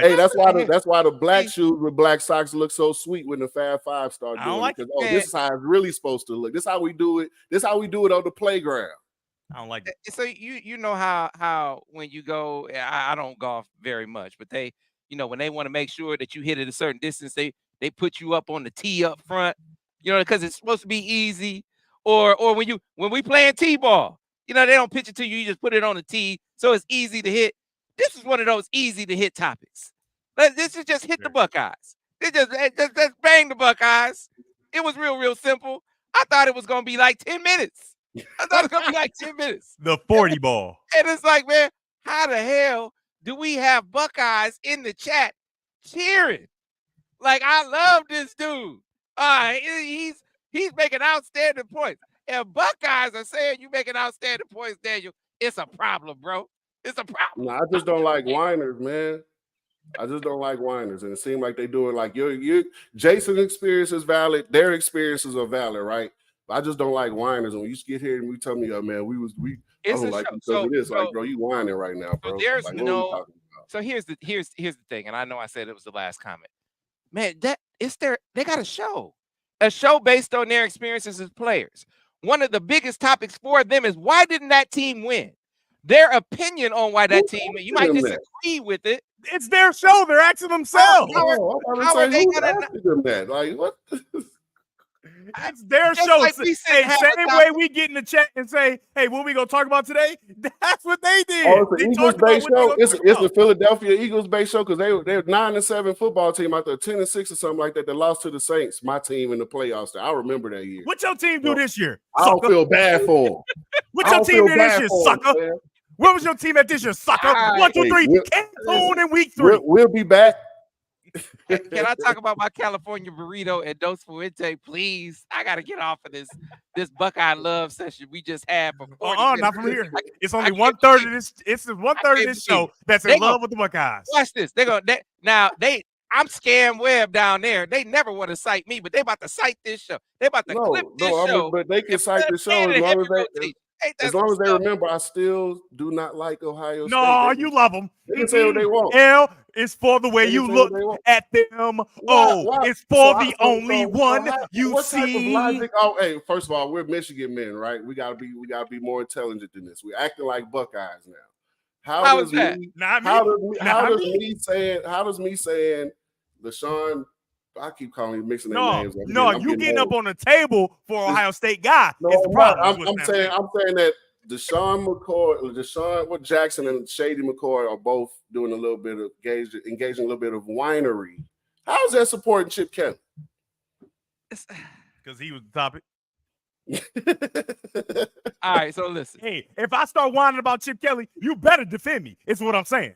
Hey, that's why the black shoes with black socks look so sweet when the Fab Five start I don't doing like it. it. This is how it's really supposed to look. This is how we do it. This is how we do it on the playground. I don't like it. So you know how when you go, I don't golf very much, but they, when they want to make sure that you hit it a certain distance, they put you up on the tee up front, because it's supposed to be easy. Or when we playing T-ball, they don't pitch it to you, you just put it on the tee, so it's easy to hit. This is one of those easy to hit topics. This is just hit the Buckeyes. Just bang the Buckeyes. It was real simple. I thought it was gonna be like 10 minutes. I thought it was gonna be like 10 minutes. The 40 ball. And it's like, man, how the hell do we have Buckeyes in the chat cheering? Like, I love this dude. He's making outstanding points. And Buckeyes are saying you making outstanding points, Daniel. It's a problem, bro. It's a problem. No, I just don't like whiners, man. I just don't like whiners, and it seems like they do it like your Jason's experience is valid, their experiences are valid, right? But I just don't like whiners. And when you get here and we tell me, oh man, I don't like you because it is like, bro, you whining right now, bro. There's like, no. So here's the thing, and I know I said it was the last comment. Man, they got a show based on their experiences as players. One of the biggest topics for them is why didn't that team win? Their opinion on why that team win. You might disagree with it. It's their show. They're asking themselves. How are they gonna them that? Like what? It's their Just show. like we said, Same way we get in the chat and say, "Hey, what we gonna talk about today?" That's what they did. Oh, it's They an Eagles talked about based what they show. gonna It's talk the about. Philadelphia Eagles based show because they're 9-7 football team out there, 10-6 or something like that. They lost to the Saints, my team in the playoffs. I remember that year. What your team do this year? I don't feel bad for them. What your team do this year, sucker? Where was your team at this year, sucker? 1, 2, 3. Cancun in week 3. We'll be back. Can I talk about my California burrito and Dos Fuente, please? I gotta get off of this Buckeye love session we just had for 40 minutes. Not from here. It's only 1/3 of this. It's 1/3 of this show that's in love with the Buckeyes. Watch this. I'm Sam Webb down there. They never want to cite me, but they about to cite this show. They about to clip this show. But they can cite the show as long as they remember. I still do not like Ohio State. No, you love them. They can say what they want. It's for the way you look at them. Why? It's for the only one you see. Logic? Oh, hey, first of all, we're Michigan men, right? We gotta be more intelligent than this. We're acting like Buckeyes now. How does me saying LaShawn? I keep calling you mixing their names. You getting up on the table for Ohio State guy. I'm saying that Deshaun Jackson and Shady McCoy are both doing a little bit of engaging a little bit of whinery. How is that supporting Chip Kelly? Because he was the topic. All right, so listen. Hey, if I start whining about Chip Kelly, you better defend me. It's what I'm saying.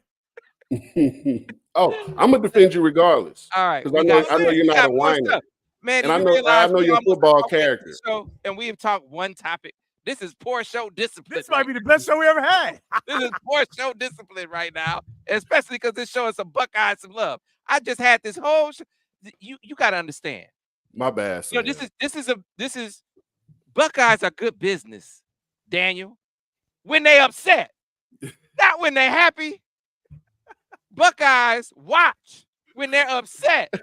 I'm gonna defend you regardless. All right, because I know you're not a whiner, man. And I know your football character. And we have talked one topic. This is poor show discipline. This might be the best show we ever had. This is poor show discipline right now, especially because this showing some Buckeyes some love. I just had this whole you got to understand. My bad. You know, this is Buckeyes are good business, Daniel. When they upset, not when they're happy. Buckeyes watch when they're upset,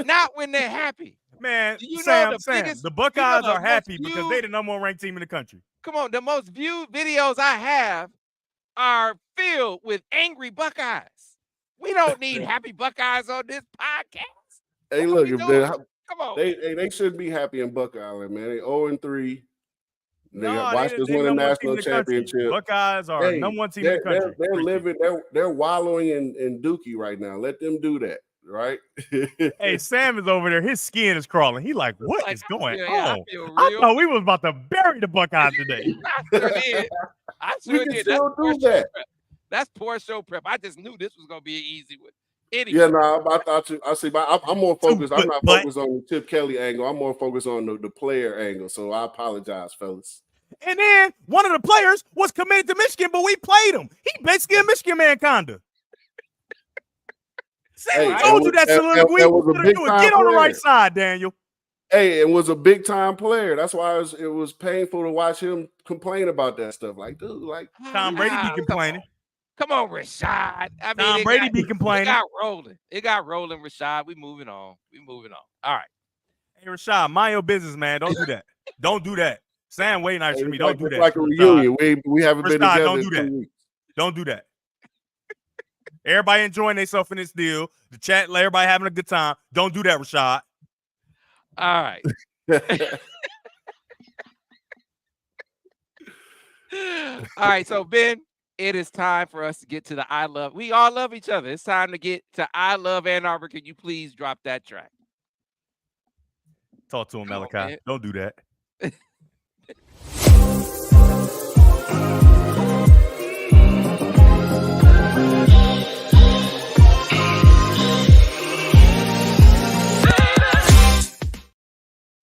not when they're happy. Man, you Sam, know the Buckeyes are happy because they're the #1 ranked team in the country. Come on, the most viewed videos I have are filled with angry Buckeyes. We don't need happy Buckeyes on this podcast. Hey, look, if come on, they shouldn't be happy in Buckeye Island, man. They 0-3. They watched us they win a #1 national team in the country. championship. Buckeyes are #1 team in the country. They're living. They're wallowing in Dookie right now. Let them do that, right? Hey, Sam is over there. His skin is crawling. He like, what is going on? I thought we was about to bury the Buckeyes today. I sure did. I sure did. Still do that. That's poor show prep. I just knew this was gonna be an easy one. Anyway. Yeah, no, I thought you. I see. I'm more focused. I'm not focused on the Chip Kelly angle. I'm more focused on the player angle. So I apologize, fellas. And then one of the players was committed to Michigan, but we played him. He basically a Michigan man, kinda. See, we told you that soliloquy. Get on the right side, Daniel. Hey, it was a big time player. That's why it was painful to watch him complain about that stuff. Like, dude, like Tom Brady be complaining. Come on, Rashad. I mean, Tom Brady be complaining. It got rolling, Rashad. We moving on. All right. Hey, Rashad, mind your business, man. Don't do that. Don't do that. Sam way nicer than me. Don't do that. Like a reunion. We haven't been together. Don't do that. Don't do that. Everybody enjoying themselves in this deal. The chat, everybody having a good time. Don't do that, Rashad. All right. All right. So, Ben, it is time for us to get to the I Love. We all love each other. It's time to get to I Love Ann Arbor. Can you please drop that track? Talk to him, Malachi. Don't do that.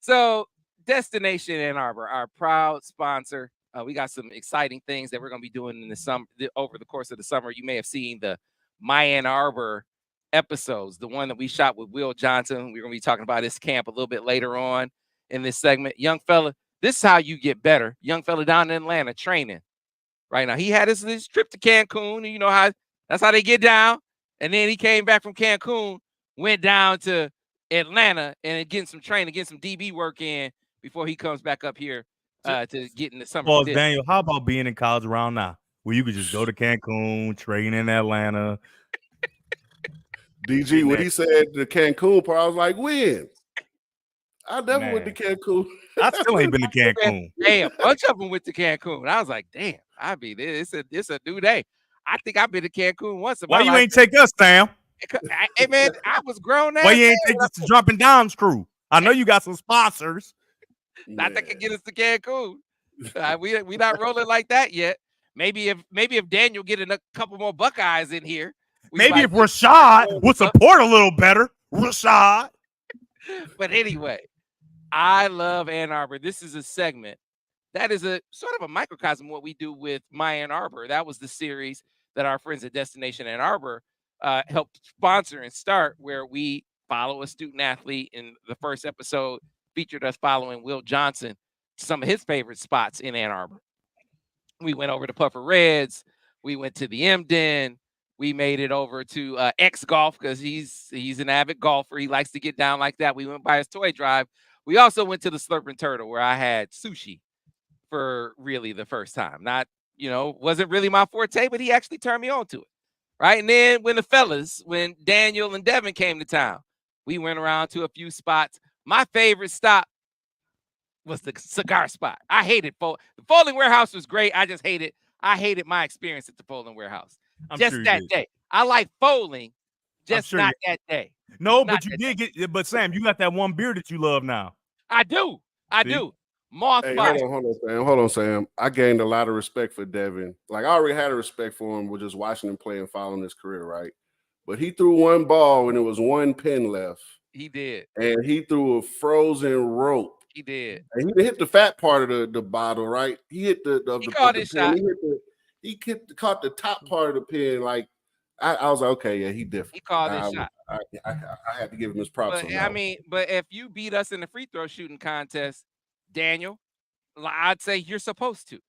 So, Destination Ann Arbor, our proud sponsor. We got some exciting things that we're going to be doing in the summer, over the course of the summer. You may have seen the My Ann Arbor episodes, the one that we shot with Will Johnson. We're going to be talking about his camp a little bit later on in this segment. Young fella, this is how you get better. Young fella down in Atlanta training right now. He had this trip to Cancun. And you know how that's how they get down. And then he came back from Cancun, went down to Atlanta and getting some training, getting some DB work in before he comes back up here to get in the summer. Well, Daniel, how about being in college around now, where you could just go to Cancun, train in Atlanta? DG, when he said the Cancun part, I was like, when? I never went to Cancun. I still ain't been to Cancun. Hey, a bunch of them went to Cancun. I was like, damn, it's a new day. I think I've been to Cancun once. Why you ain't take us, Sam? Hey, man, I was grown. Why you ain't take us to Droppin Dimes crew? I know you got some sponsors. Not that can get us to Cancun. We not rolling like that yet. Maybe if Daniel get a couple more Buckeyes in here. Maybe if Rashad would support a little better. Rashad. But anyway, I love Ann Arbor. This is a segment that is a sort of a microcosm of what we do with My Ann Arbor. That was the series that our friends at Destination Ann Arbor helped sponsor and start, where we follow a student athlete. In the first episode featured us following Will Johnson to some of his favorite spots in Ann Arbor. We went over to Puffer Reds. We went to the M-Den. We made it over to X Golf because he's an avid golfer. He likes to get down like that. We went by his toy drive. We also went to the Slurpin' Turtle, where I had sushi for really the first time. Not, wasn't really my forte, but he actually turned me on to it. Right. And then when Daniel and Devin came to town, we went around to a few spots. My favorite stop was the cigar spot. I hated the Folding Warehouse was great. I hated my experience at the Folding Warehouse. Day. I like Folding, just not that day. No, but you did get. But Sam, you got that one beer that you love now. I do. Moth. Hey, hold on, Sam. I gained a lot of respect for Devin. Like, I already had a respect for him with just watching him play and following his career, right? But he threw one ball when it was one pin left. He did. And he threw a frozen rope He did. And he hit the fat part of the bottle, right? He hit the called the his pin. shot. He caught the top part of the pin. Like I was like, okay, yeah, he different. He called his shot. I had to give him his props. But I mean, but if you beat us in the free throw shooting contest, Daniel, I'd say you're supposed to.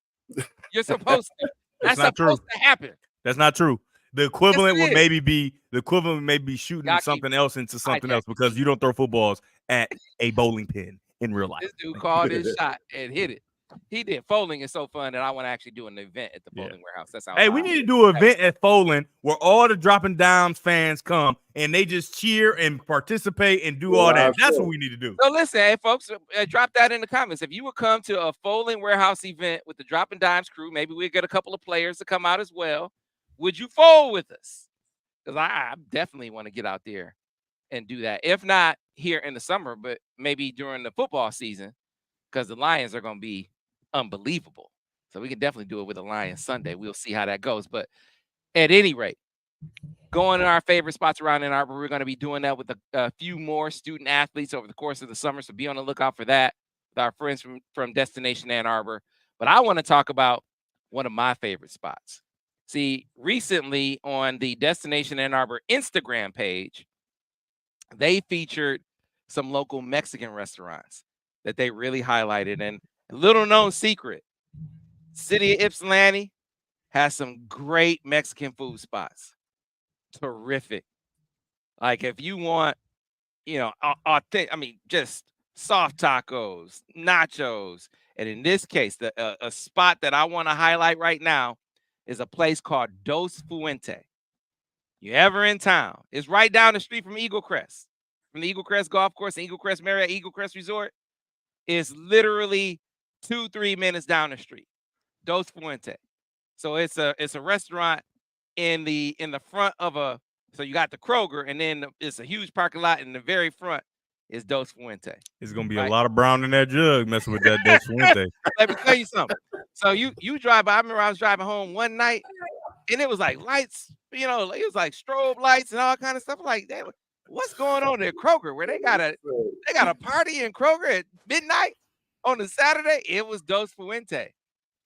You're supposed to. That's not supposed true. to happen. That's not true. The equivalent Yes, would maybe be shooting something else into something else because you don't throw footballs at a bowling pin in real life. This dude called his shot and hit it. He did. Bowling is so fun that I want to actually do an event at the bowling warehouse. That's how. Hey, we need to do an event at Bowling where all the Droppin Dimes fans come and they just cheer and participate and do all that. That's what we need to do. So listen, hey folks, drop that in the comments. If you would come to a Bowling Warehouse event with the Droppin Dimes crew, maybe we'll get a couple of players to come out as well. Would you fold with us? Because I definitely want to get out there and do that. If not here in the summer, but maybe during the football season, because the Lions are going to be unbelievable. So we can definitely do it with a Lions Sunday. We'll see how that goes. But at any rate, going to our favorite spots around Ann Arbor, we're going to be doing that with a few more student athletes over the course of the summer. So be on the lookout for that with our friends from Destination Ann Arbor. But I want to talk about one of my favorite spots. See, recently on the Destination Ann Arbor Instagram page, they featured some local Mexican restaurants that they really highlighted. And a little known secret, City of Ypsilanti has some great Mexican food spots. Terrific. Like if you want, authentic, just soft tacos, nachos. And in this case, a spot that I want to highlight right now is a place called Dos Fuente. You ever in town? It's right down the street from Eagle Crest, from the Eagle Crest Golf Course and Eagle Crest Marriott, Eagle Crest Resort. It's literally 2-3 minutes down the street. Dos Fuente. So it's a restaurant in the front of so you got the Kroger, and then it's a huge parking lot in the very front is Dos Fuente. It's gonna be a lot of brown in that jug messing with that Dos Fuente. Let me tell you something. So you drive by. I remember I was driving home one night, and it was like lights, it was like strobe lights and all kind of stuff. Like, what's going on at Kroger? Where they got a party in Kroger at midnight on a Saturday? It was Dos Fuente.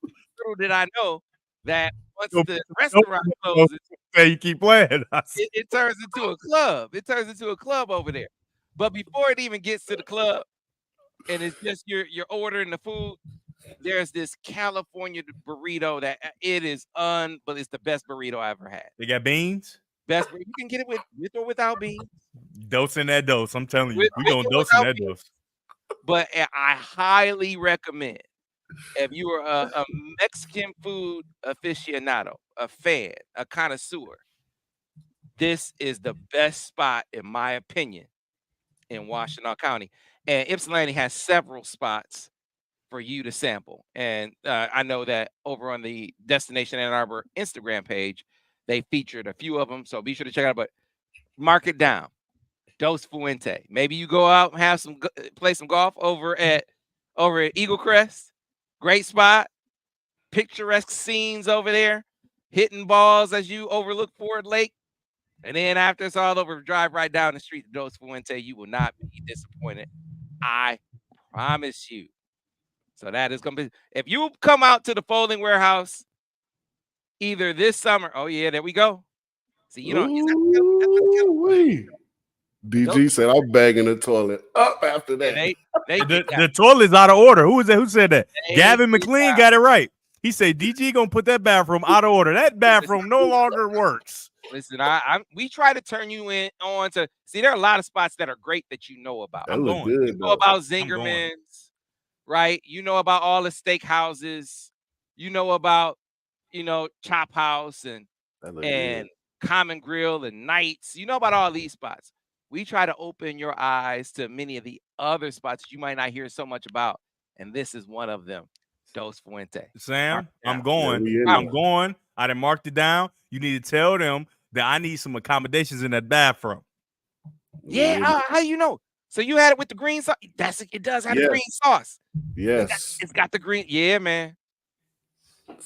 Little did I know that once the restaurant closes, you keep playing. It turns into a club. It turns into a club over there. But before it even gets to the club, and it's just you're ordering the food, there's this California burrito that but it's the best burrito I ever had. They got beans? Best you can get it with or without beans. Dose in that dose. I'm telling you. We're gonna dose in that dose. But I highly recommend, if you are a Mexican food aficionado, a fan, a connoisseur, this is the best spot, in my opinion, in Washtenaw County. And Ypsilanti has several spots for you to sample. And I know that over on the Destination Ann Arbor Instagram page, they featured a few of them. So be sure to check it out. But mark it down. Dos Fuente. Maybe you go out and have play some golf over at Eagle Crest. Great spot. Picturesque scenes over there. Hitting balls as you overlook Ford Lake. And then after it's all over, drive right down the street to Dos Fuente. You will not be disappointed. I promise you. So that is going to be, if you come out to the Bowling Warehouse either this summer, oh yeah, there we go. See, DG said I'm bagging the toilet up after that. The toilet's out of order. Who was that? Who said that? Gavin McLean got it right. He said DG gonna put that bathroom out of order. That bathroom no longer works. Listen, we try to turn you on to see. There are a lot of spots that are great that you know about. You know about Zingerman's, right? You know about all the steak houses. You know about Chop House and Common Grill and Knights. You know about all these spots. We try to open your eyes to many of the other spots you might not hear so much about, and this is one of them. Dos Fuente. Sam, I'm going. I done marked it down. You need to tell them that I need some accommodations in that bathroom. Yeah, how you know? So you had it with the green sauce. It does have the green sauce. Yes. It's got the green. Yeah, man.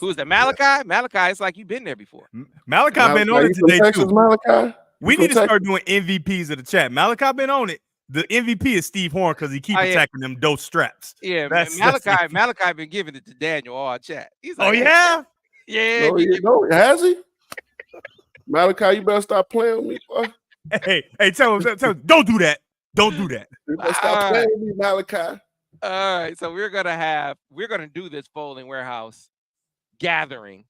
Who's that? Malachi? Yeah. Malachi, it's like you've been there before. Malachi been on it today, Texas, too. Malachi? We need to start doing MVPs of the chat. Malachi been on it. The MVP is Steve Horn because he keep Oh, yeah. attacking them those straps. Yeah, That's Malachi been giving it to Daniel all chat. He's like, oh hey, yeah. yeah. Has he? Malachi, you better stop playing with me, boy. Hey, tell him, don't do that. Don't do that. You better stop playing with me, Malachi. All right, so we're gonna do this folding warehouse gathering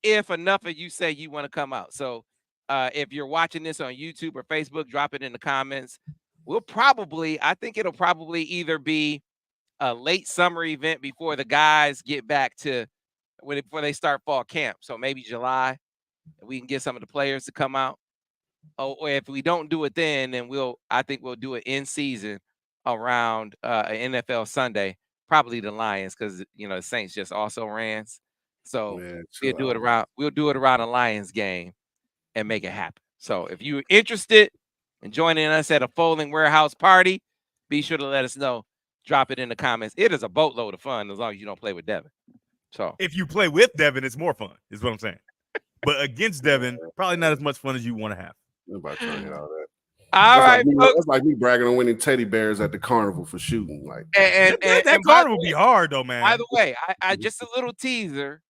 if enough of you say you want to come out. So if you're watching this on YouTube or Facebook, drop it in the comments. I think it'll probably either be a late summer event before the guys get back to before they start fall camp. So maybe July, we can get some of the players to come out. Or if we don't do it then I think we'll do it in season around an NFL Sunday, probably the Lions, because the Saints just also ran. So we'll do it around a Lions game and make it happen. So if you're interested in joining us at a folding warehouse party, be sure to let us know. Drop it in the comments. It is a boatload of fun as long as you don't play with Devin. So if you play with Devin, it's more fun, is what I'm saying. But against Devin, probably not as much fun as you want to have. Nobody trying to get all that. All right, folks. That's like me bragging on winning teddy bears at the carnival for shooting. Like that carnival will be hard though, man. By the way, I just a little teaser.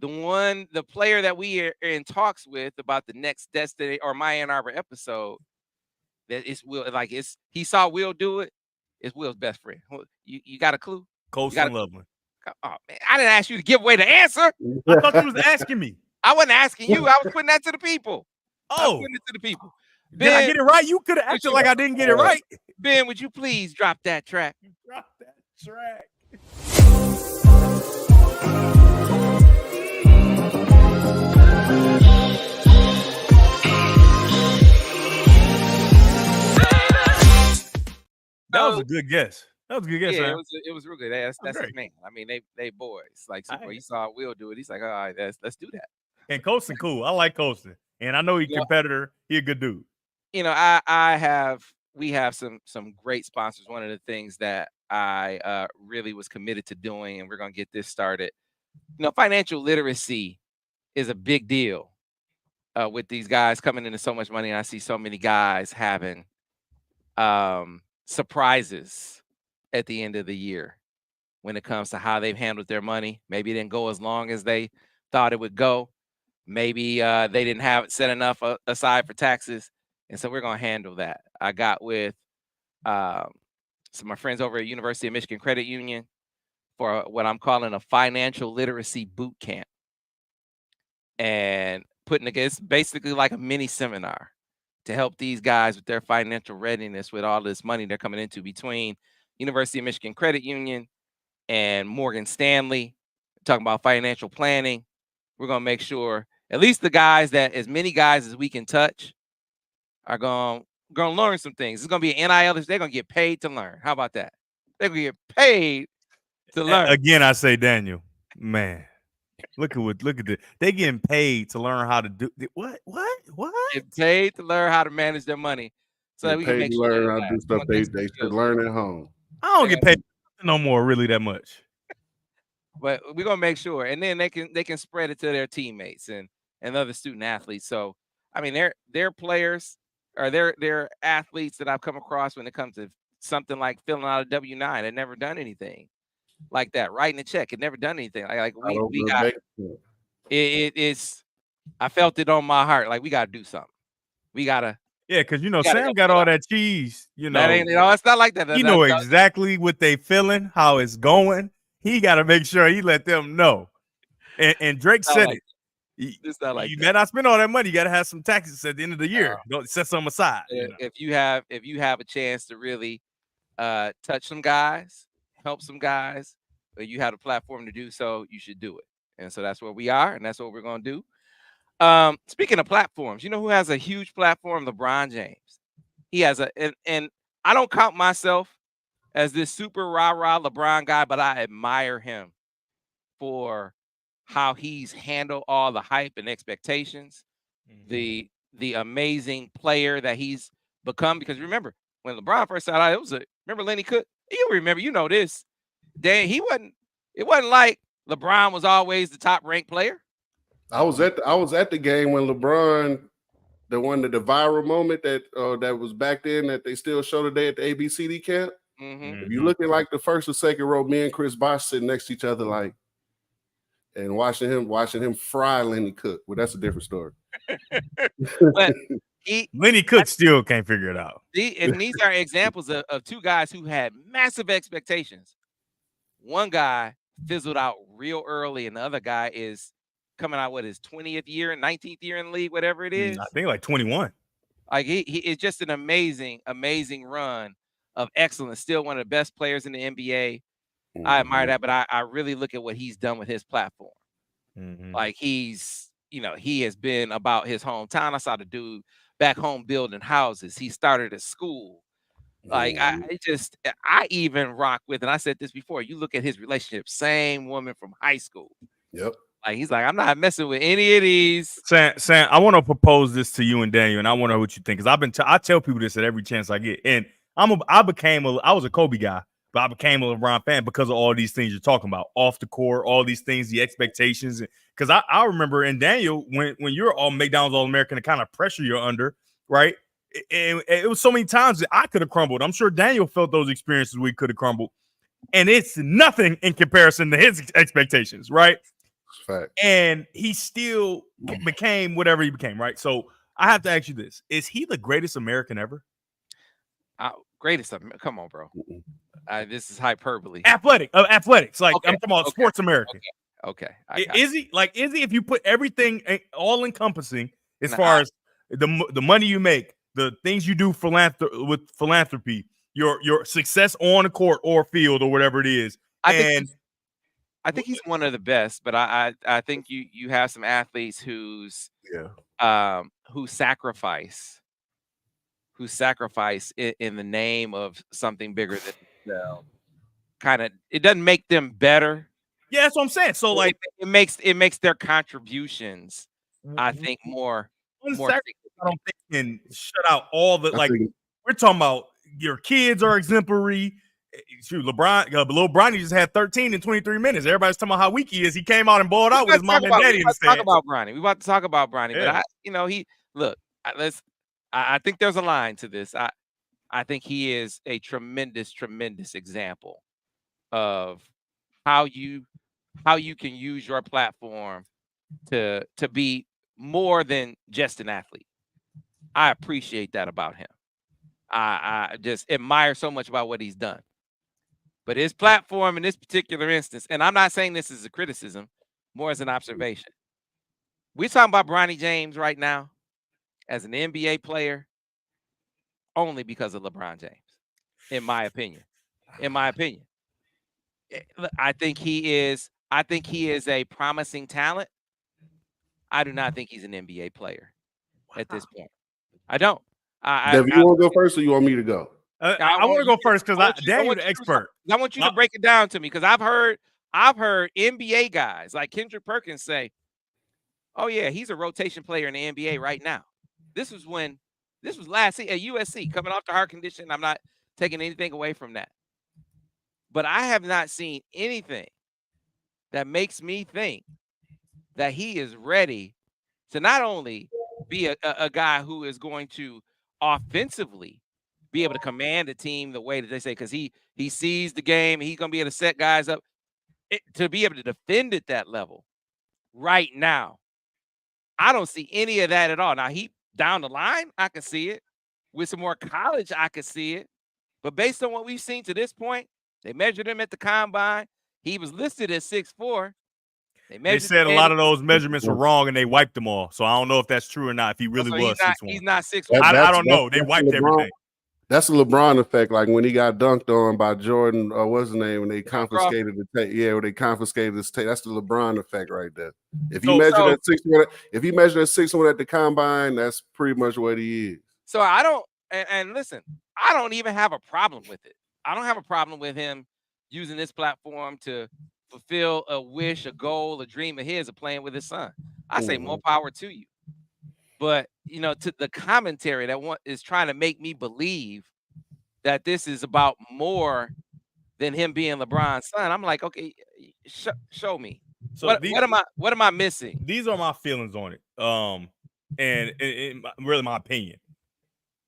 The player that we are in talks with about the next Destiny or my Ann Arbor episode, that it's Will. Like he saw Will do it. It's Will's best friend. You got a clue? Colson Loveland. Oh man, I didn't ask you to give away the answer. I thought you was asking me. I wasn't asking you. I was putting that to the people. Oh, putting it to the people. Ben, did I get it right? You could have acted like I didn't get it right. Ben, would you please drop that track? Drop that track. That was a good guess. That was a good guess. Yeah, it was real good. That's his man. I mean, they boys. Like he saw Will do it. He's like, all right, let's do that. And Colson, cool. I like Colson, and I know he's a competitor. He's a good dude. We have some great sponsors. One of the things that I really was committed to doing, and we're gonna get this started. Financial literacy is a big deal with these guys coming into so much money. And I see so many guys having surprises at the end of the year when it comes to how they've handled their money. Maybe it didn't go as long as they thought it would go. Maybe they didn't have it set enough aside for taxes. And so we're going to handle that. I got with some of my friends over at University of Michigan Credit Union for what I'm calling a financial literacy boot camp. And it's basically like a mini seminar to help these guys with their financial readiness with all this money they're coming into between University of Michigan Credit Union and Morgan Stanley, talking about financial planning. We're going to make sure at least as many guys as we can touch are going to learn some things. It's going to be an NIL. They're going to get paid to learn. How about that? They're going to get paid to learn. Again, I say, Daniel, man, look at this. They getting paid to learn how to do what? Get paid to learn how to manage their money. So that we can make sure learn how to do stuff they should learn at home. I don't get paid no more really that much. But we're gonna make sure, and then they can spread it to their teammates and other student athletes. So I mean, they're players or they're athletes that I've come across when it comes to something like filling out a W-9. They've never done anything like that, writing a check. Had never done anything like we got it's. I felt it on my heart. Like we gotta do something. We gotta. Yeah, because Sam got all that cheese. That ain't, it's not like that. He know exactly what they feeling, how it's going. He got to make sure he let them know. And Drake said it. It's not like you better not spend all that money. You got to have some taxes at the end of the year. Don't set some aside. If you have a chance to really touch some guys, help some guys, or you have a platform to do so, you should do it. And so that's where we are, and that's what we're going to do. Speaking of platforms, you know who has a huge platform? LeBron James. He has and I don't count myself as this super rah-rah LeBron guy, but I admire him for how he's handled all the hype and expectations, the amazing player that he's become. Because remember, when LeBron first started out, remember Lenny Cook? You remember, this. Dan, it wasn't like LeBron was always the top ranked player. I was at the game when LeBron the one that the viral moment that was back then that they still show today at the ABCD camp. If you look at like the first or second row, me and Chris Bosh sitting next to each other, like, and watching him fry Lenny Cook. Well, that's a different story. But Lenny Cook still can't figure it out. And these are examples of two guys who had massive expectations. One guy fizzled out real early, and the other guy is coming out with his 20th year, 19th year in the league, whatever it is. I think like 21. Like he is just an amazing run of excellence. Still one of the best players in the NBA. I admire that, but I really look at what he's done with his platform. Like he has been about his hometown. I saw the dude back home building houses. He started a school. Like I even rock with, and I said this before, you look at his relationship, same woman from high school. Yep. Like he's like, I'm not messing with any of these. Sam, I want to propose this to you and Daniel, and I want to know what you think, because I tell people this at every chance I get. And I was a Kobe guy, but I became a LeBron fan because of all these things you're talking about, off the court, all these things, the expectations. Because I remember, and Daniel, when you're all McDonald's All-American, the kind of pressure you're under, right? And it was so many times that I could have crumbled. I'm sure Daniel felt those experiences we could have crumbled. And it's nothing in comparison to his expectations, right? Fact. And he still became whatever he became, right? So I have to ask you this. Is he the greatest American ever? Greatest. Come on, bro. This is hyperbole. Athletics. Like, okay, I'm talking about sports American. Okay. Is he, if you put everything all encompassing as far as the money you make, the things you do with philanthropy, your success on the court or field or whatever it is. I think he's one of the best, but I think you have some athletes who sacrifice in the name of something bigger than themselves. Kind of, it doesn't make them better. Yeah, that's what I'm saying. So like it makes their contributions, I think, more. I don't think can shut out all the we're talking about your kids are exemplary. Shoot, LeBron, little Bronny just had 13 in 23 minutes. Everybody's talking about how weak he is. He came out and balled out with his mom and daddy in the stand. We about to talk about Bronny, but I think there's a line to this. I think he is a tremendous example of how you can use your platform to be more than just an athlete. I appreciate that about him. I just admire so much about what he's done. But his platform in this particular instance, and I'm not saying this is a criticism, more as an observation. We're talking about Bronny James right now as an NBA player only because of LeBron James, in my opinion. I think he is a promising talent. I do not think he's an NBA player at this point. I don't. Devin, you want to go first or you want me to go? I want to go first because Daniel's the expert. I want you to break it down to me because I've heard NBA guys like Kendrick Perkins say, "Oh yeah, he's a rotation player in the NBA right now." This was last season at USC, coming off the heart condition. I'm not taking anything away from that, but I have not seen anything that makes me think that he is ready to not only be a guy who is going to offensively be able to command the team the way that they say, because he sees the game and he's going to be able to set guys up to be able to defend at that level. Right now, I don't see any of that at all. Now, he down the line, I can see it. With some more college, I could see it. But based on what we've seen to this point, they measured him at the combine. He was listed as 6'4". They said a lot of those measurements were wrong and they wiped them all. So I don't know if that's true or not. If he really was 6'1". He's not 6'1". I don't know. They wiped everything. That's the LeBron effect. Like when he got dunked on by Jordan, or what's his name, when they confiscated the tape. Yeah, when they confiscated this tape. That's the LeBron effect right there. If you measure that 6'1" at the combine, that's pretty much what he is. So I don't, and listen, I don't even have a problem with it. I don't have a problem with him using this platform to fulfill a wish, a goal, a dream of his of playing with his son. I say more power to you. But, to the commentary that is trying to make me believe that this is about more than him being LeBron's son, I'm like, okay, show me. So what am I missing? These are my feelings on it. and really my opinion,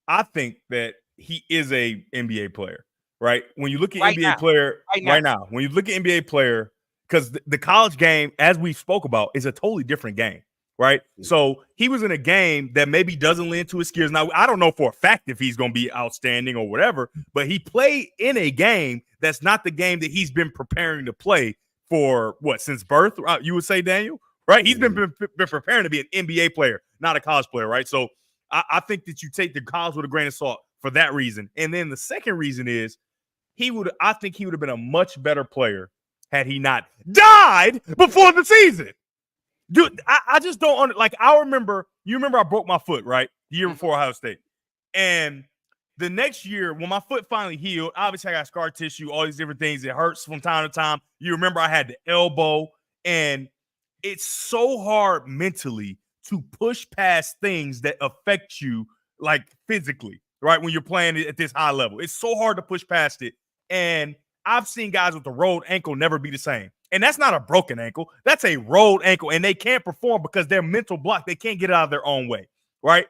I think that he is a NBA player, right? When you look at Right NBA now. player Right now. when you look at NBA player, because the college game, as we spoke about, is a totally different game, right? So he was in a game that maybe doesn't lend to his skills. Now, I don't know for a fact if he's going to be outstanding or whatever, but he played in a game that's not the game that he's been preparing to play for since birth, you would say, Daniel, right? He's been preparing to be an NBA player, not a college player, right? So I think that you take the college with a grain of salt for that reason. And then the second reason is I think he would have been a much better player had he not died before the season. Dude, I just don't like. You remember I broke my foot, right? The year before Ohio State. And the next year, when my foot finally healed, obviously I got scar tissue, all these different things. It hurts from time to time. You remember I had the elbow, and it's so hard mentally to push past things that affect you like physically, right? When you're playing at this high level, it's so hard to push past it. And I've seen guys with a rolled ankle never be the same. And that's not a broken ankle. That's a rolled ankle. And they can't perform because they're mental block. They can't get out of their own way, right?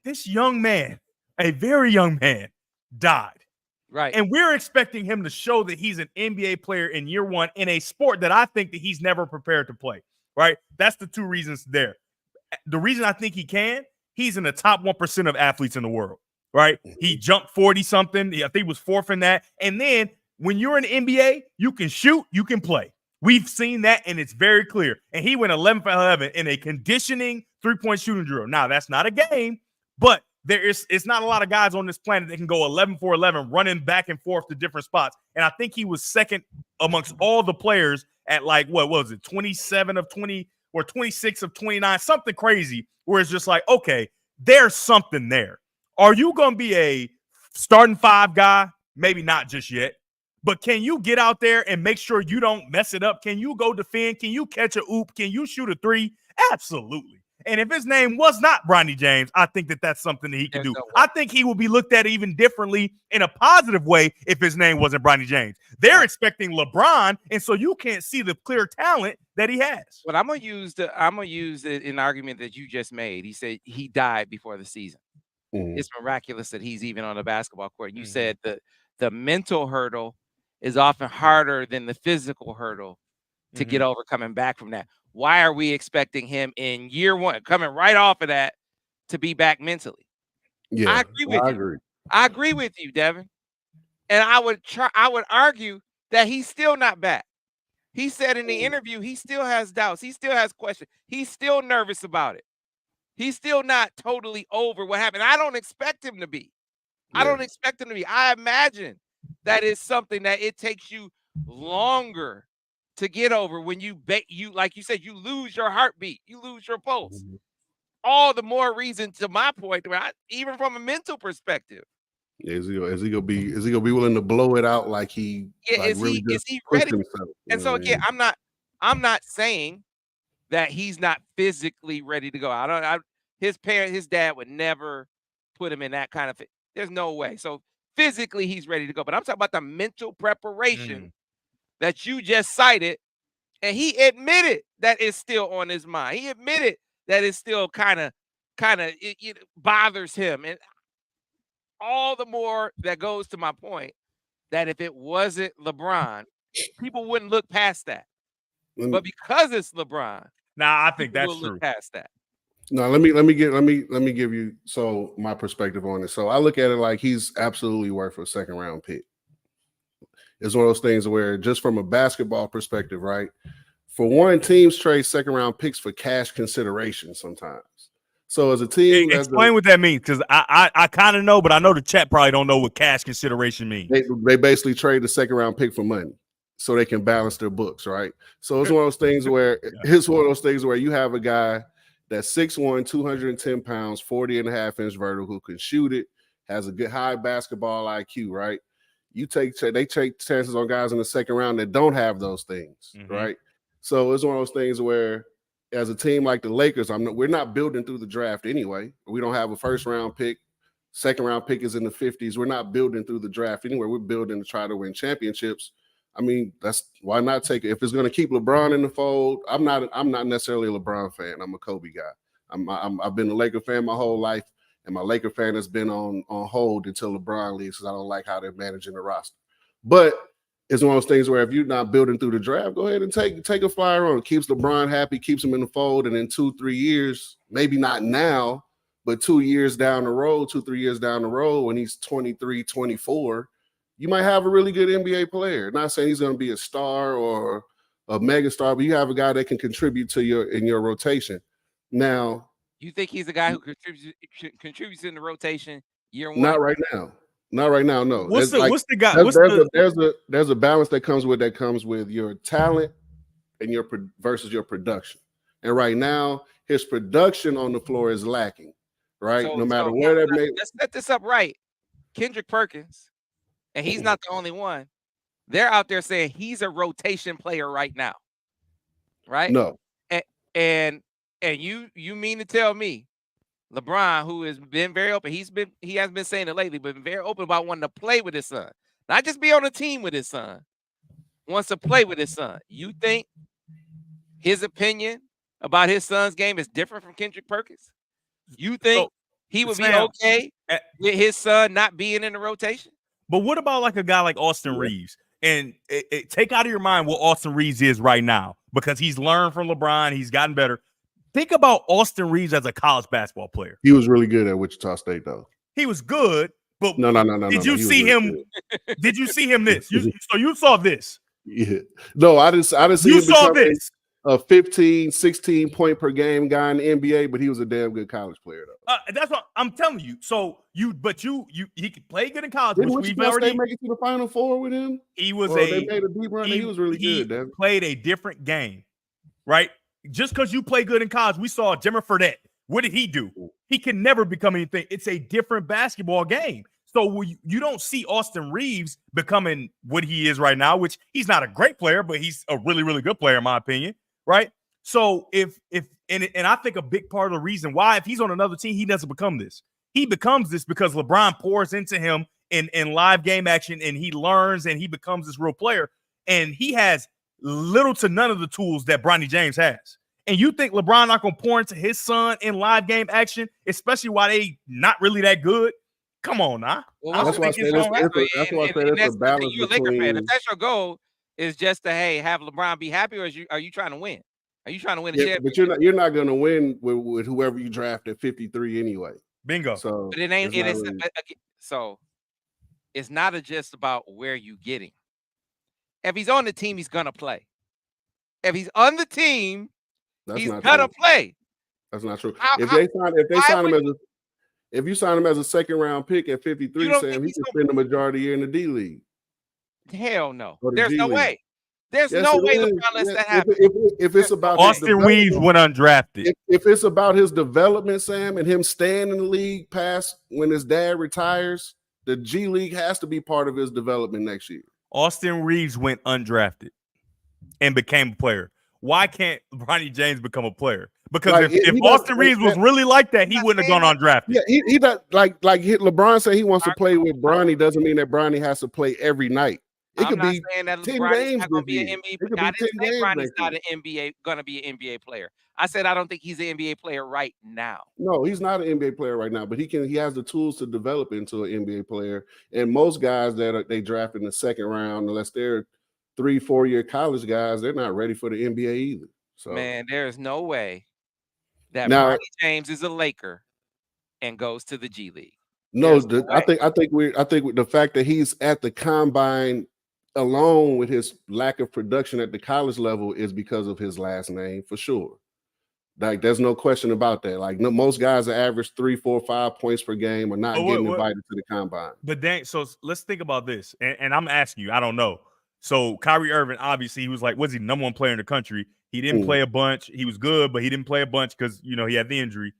This young man, a very young man, died. Right. And we're expecting him to show that he's an NBA player in year one in a sport that I think that he's never prepared to play, right? That's the two reasons there. The reason I think he's in the top 1% of athletes in the world, right? He jumped 40-something. I think he was fourth in that. And then when you're in the NBA, you can shoot, you can play. We've seen that, and it's very clear. And he went 11 for 11 in a conditioning three-point shooting drill. Now, that's not a game, but it's not a lot of guys on this planet that can go 11 for 11 running back and forth to different spots. And I think he was second amongst all the players at like, what was it, 27 of 20 or 26 of 29, something crazy, where it's just like, okay, there's something there. Are you going to be a starting five guy? Maybe not just yet. But can you get out there and make sure you don't mess it up? Can you go defend? Can you catch a oop? Can you shoot a three? Absolutely. And if his name was not Bronny James, I think that that's something that he can do. I think he will be looked at even differently in a positive way if his name wasn't Bronny James. They're expecting LeBron, and so you can't see the clear talent that he has. But I'm gonna use an argument that you just made. He said he died before the season. It's miraculous that he's even on the basketball court. You said the mental hurdle is often harder than the physical hurdle to get over coming back from that. Why are we expecting him in year one, coming right off of that, to be back mentally? Yeah, I agree with you. I agree with you, Devin. And I would argue that he's still not back. He said in the interview he still has doubts. He still has questions. He's still nervous about it. He's still not totally over what happened. I don't expect him to be. I don't expect him to be. I imagine that is something that it takes you longer to get over when you like you said, you lose your heartbeat, you lose your pulse. All the more reason, to my point, even from a mental perspective. Is he gonna be willing to blow it out like he? Yeah, like is really he ready? Himself, and so again, I'm not saying that he's not physically ready to go. His dad would never put him in that kind of. There's no way. So physically, he's ready to go. But I'm talking about the mental preparation that you just cited, and he admitted that it's still on his mind. He admitted that it still kind of it bothers him, and all the more that goes to my point that if it wasn't LeBron, people wouldn't look past that. But because it's LeBron, I think that's true. Look past that. No, let me give you my perspective on it. So I look at it like he's absolutely worth a second round pick. It's one of those things where just from a basketball perspective, right? For one, teams trade second round picks for cash consideration sometimes. So as a team, explain what that means, because I kind of know, but I know the chat probably don't know what cash consideration means. They basically trade the second round pick for money so they can balance their books, right? So it's one of those things where you have a guy that's 6'1", 210 pounds, 40.5-inch vertical, who can shoot it, has a good high basketball IQ, right? They take chances on guys in the second round that don't have those things, right? So it's one of those things where, as a team like the Lakers, we're not building through the draft anyway. We don't have a first round pick. Second round pick is in the 50s. We're not building through the draft anyway. We're building to try to win championships. I mean, that's why not take it. If it's going to keep LeBron in the fold, I'm not necessarily a LeBron fan. I'm a Kobe guy. I've been a Laker fan my whole life, and my Laker fan has been on hold until LeBron leaves because I don't like how they're managing the roster. But it's one of those things where if you're not building through the draft, go ahead and take a flyer on. It keeps LeBron happy, keeps him in the fold, and in 2-3 years, maybe not now, but 2 years down the road, 2-3 years down the road, when he's 23, 24, you might have a really good NBA player. Not saying he's going to be a star or a mega star, but you have a guy that can contribute to your rotation. Now, you think he's a guy who contributes in the rotation year one? Not right now. Not right now. No. What's the guy? There's a balance that comes with your talent and versus your production. And right now, his production on the floor is lacking. Right, no matter where that may. Let's set this up right. Kendrick Perkins, and he's not the only one. They're out there saying he's a rotation player right now. Right? No. And you mean to tell me LeBron, who has been very open, he hasn't been saying it lately, but been very open about wanting to play with his son, not just be on a team with his son, wants to play with his son. You think his opinion about his son's game is different from Kendrick Perkins? You think he would be okay with his son not being in the rotation? But what about like a guy like Austin Reeves? And take out of your mind what Austin Reeves is right now, because he's learned from LeBron. He's gotten better. Think about Austin Reeves as a college basketball player. He was really good at Wichita State, though. He was good, but no. Did you see him? Did you see him this? So you saw this? Yeah. No, I didn't see you him saw this. A 15, 16 point per game guy in the NBA, but he was a damn good college player, though. That's what I'm telling you. So he could play good in college. Didn't Wichita State make it to the Final Four with him? He was they made a deep run. He was really good. He played a different game, right? Just because you play good in college, we saw Jimmer Fredette. What did he do? He can never become anything. It's a different basketball game. So you don't see Austin Reeves becoming what he is right now, which he's not a great player, but he's a really, really good player, in my opinion, right? So if I think a big part of the reason why, if he's on another team, he doesn't become this. He becomes this because LeBron pours into him in live game action, and he learns and he becomes this real player. And he has little to none of the tools that Bronny James has. And you think LeBron not going to pour into his son in live game action, especially while they not really that good? Come on now. Well, that's why I say that's a balance between. If that's your goal, is just to have LeBron be happy, or are you trying to win? Are you trying to win a championship? But you're not going to win with whoever you draft at 53 anyway. Bingo. So, but it ain't. It is really... So it's not just about where you get him. If he's on the team, he's gonna play. If he's on the team, he's gonna play. That's not true. If you sign him as a second round pick at 53, Sam, he can spend the majority of the year in the D League. Hell no. There's no way. There's no way LeBron lets that happen. If it's about Austin Reeves went undrafted. If it's about his development, Sam, and him staying in the league past when his dad retires, the G League has to be part of his development next year. Austin Reeves went undrafted and became a player. Why can't Bronny James become a player? Because if Austin Reeves was really like that, he wouldn't have gone undrafted. Yeah, he does. Like LeBron said, he wants to play with Bronny. Doesn't mean that Bronny has to play every night. It could be 10 games. Not going to be an NBA. I didn't say Bronny's not going to be an NBA player. I said I don't think he's an NBA player right now. No, he's not an NBA player right now, but he has the tools to develop into an NBA player. And most guys that they draft in the second round, unless they're 3-4 year college guys, they're not ready for the NBA either. So man, there is no way that Bronny James is a Laker and goes to the G League. No, I think the fact that he's at the combine alone with his lack of production at the college level is because of his last name for sure. Like there's no question about that. Like most guys that average 3, 4, 5 points per game are not getting invited to the combine. But then, so let's think about this, and I'm asking you, I don't know. So Kyrie Irving, obviously, he was like, was he number one player in the country? He didn't play a bunch. He was good, but he didn't play a bunch because he had the injury,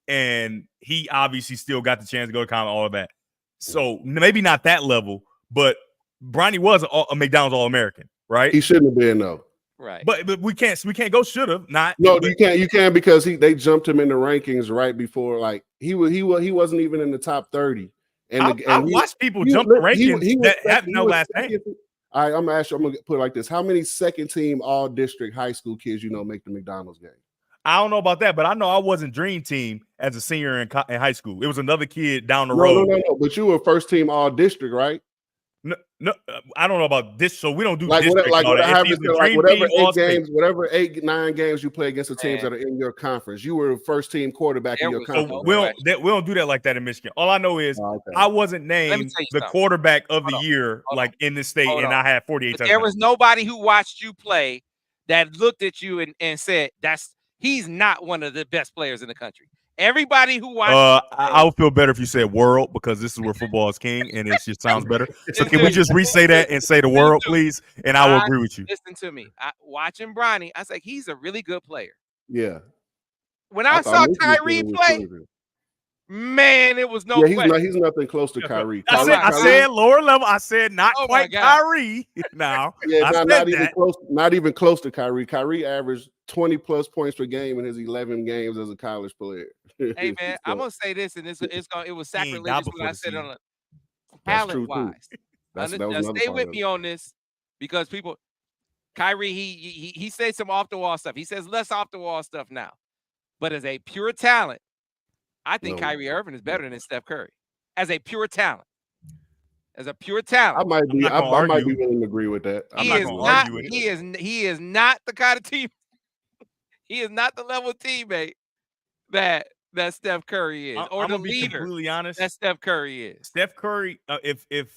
and he obviously still got the chance to go to college, all of that. So maybe not that level, but Bronny was a McDonald's All-American, right? He shouldn't have been though. Right. But we can't go should have not. No, you can't because they jumped him in the rankings right before, like he wasn't even in the top 30. And I watched people jump the rankings that have no last name. All right, I'm gonna put it like this: how many second team all district high school kids make the McDonald's game? I don't know about that, but I know I wasn't dream team as a senior in high school. It was another kid down the road. No. But you were first team all district, right? No, I don't know about this. So we don't do like district. Whatever 8-9 games you play against the teams that are in your conference. You were first team quarterback in your conference. So we don't do that like that in Michigan. All I know is I wasn't named the quarterback of the year in this state, and I had 48 touchdowns. There was nobody who watched you play that looked at you and said, he's not one of the best players in the country. Everybody who watched I would feel better if you said world, because this is where football is king, and it just sounds better. So can we just re-say that and say the world, please? And I will agree with you. Listen to me. Watching Bronny, I was like, he's a really good player. Yeah. When I saw Kyrie play, man, it was no question. He's nothing close to Kyrie. I said lower level. I said not quite Kyrie. Now, not even close to Kyrie. Kyrie averaged 20+ points per game in his 11 games as a college player. Hey man, I'm gonna say this, and it was sacrilegious what I said on talent wise. Now stay with me on this, because Kyrie, he says some off the wall stuff. He says less off the wall stuff now, but as a pure talent, I think Kyrie Irving is better than Steph Curry. As a pure talent. I might be willing to agree with that. He is not the kind of team. He is not the level of teammate that Steph Curry is, or the leader. Completely honest, that Steph Curry is. Steph Curry. If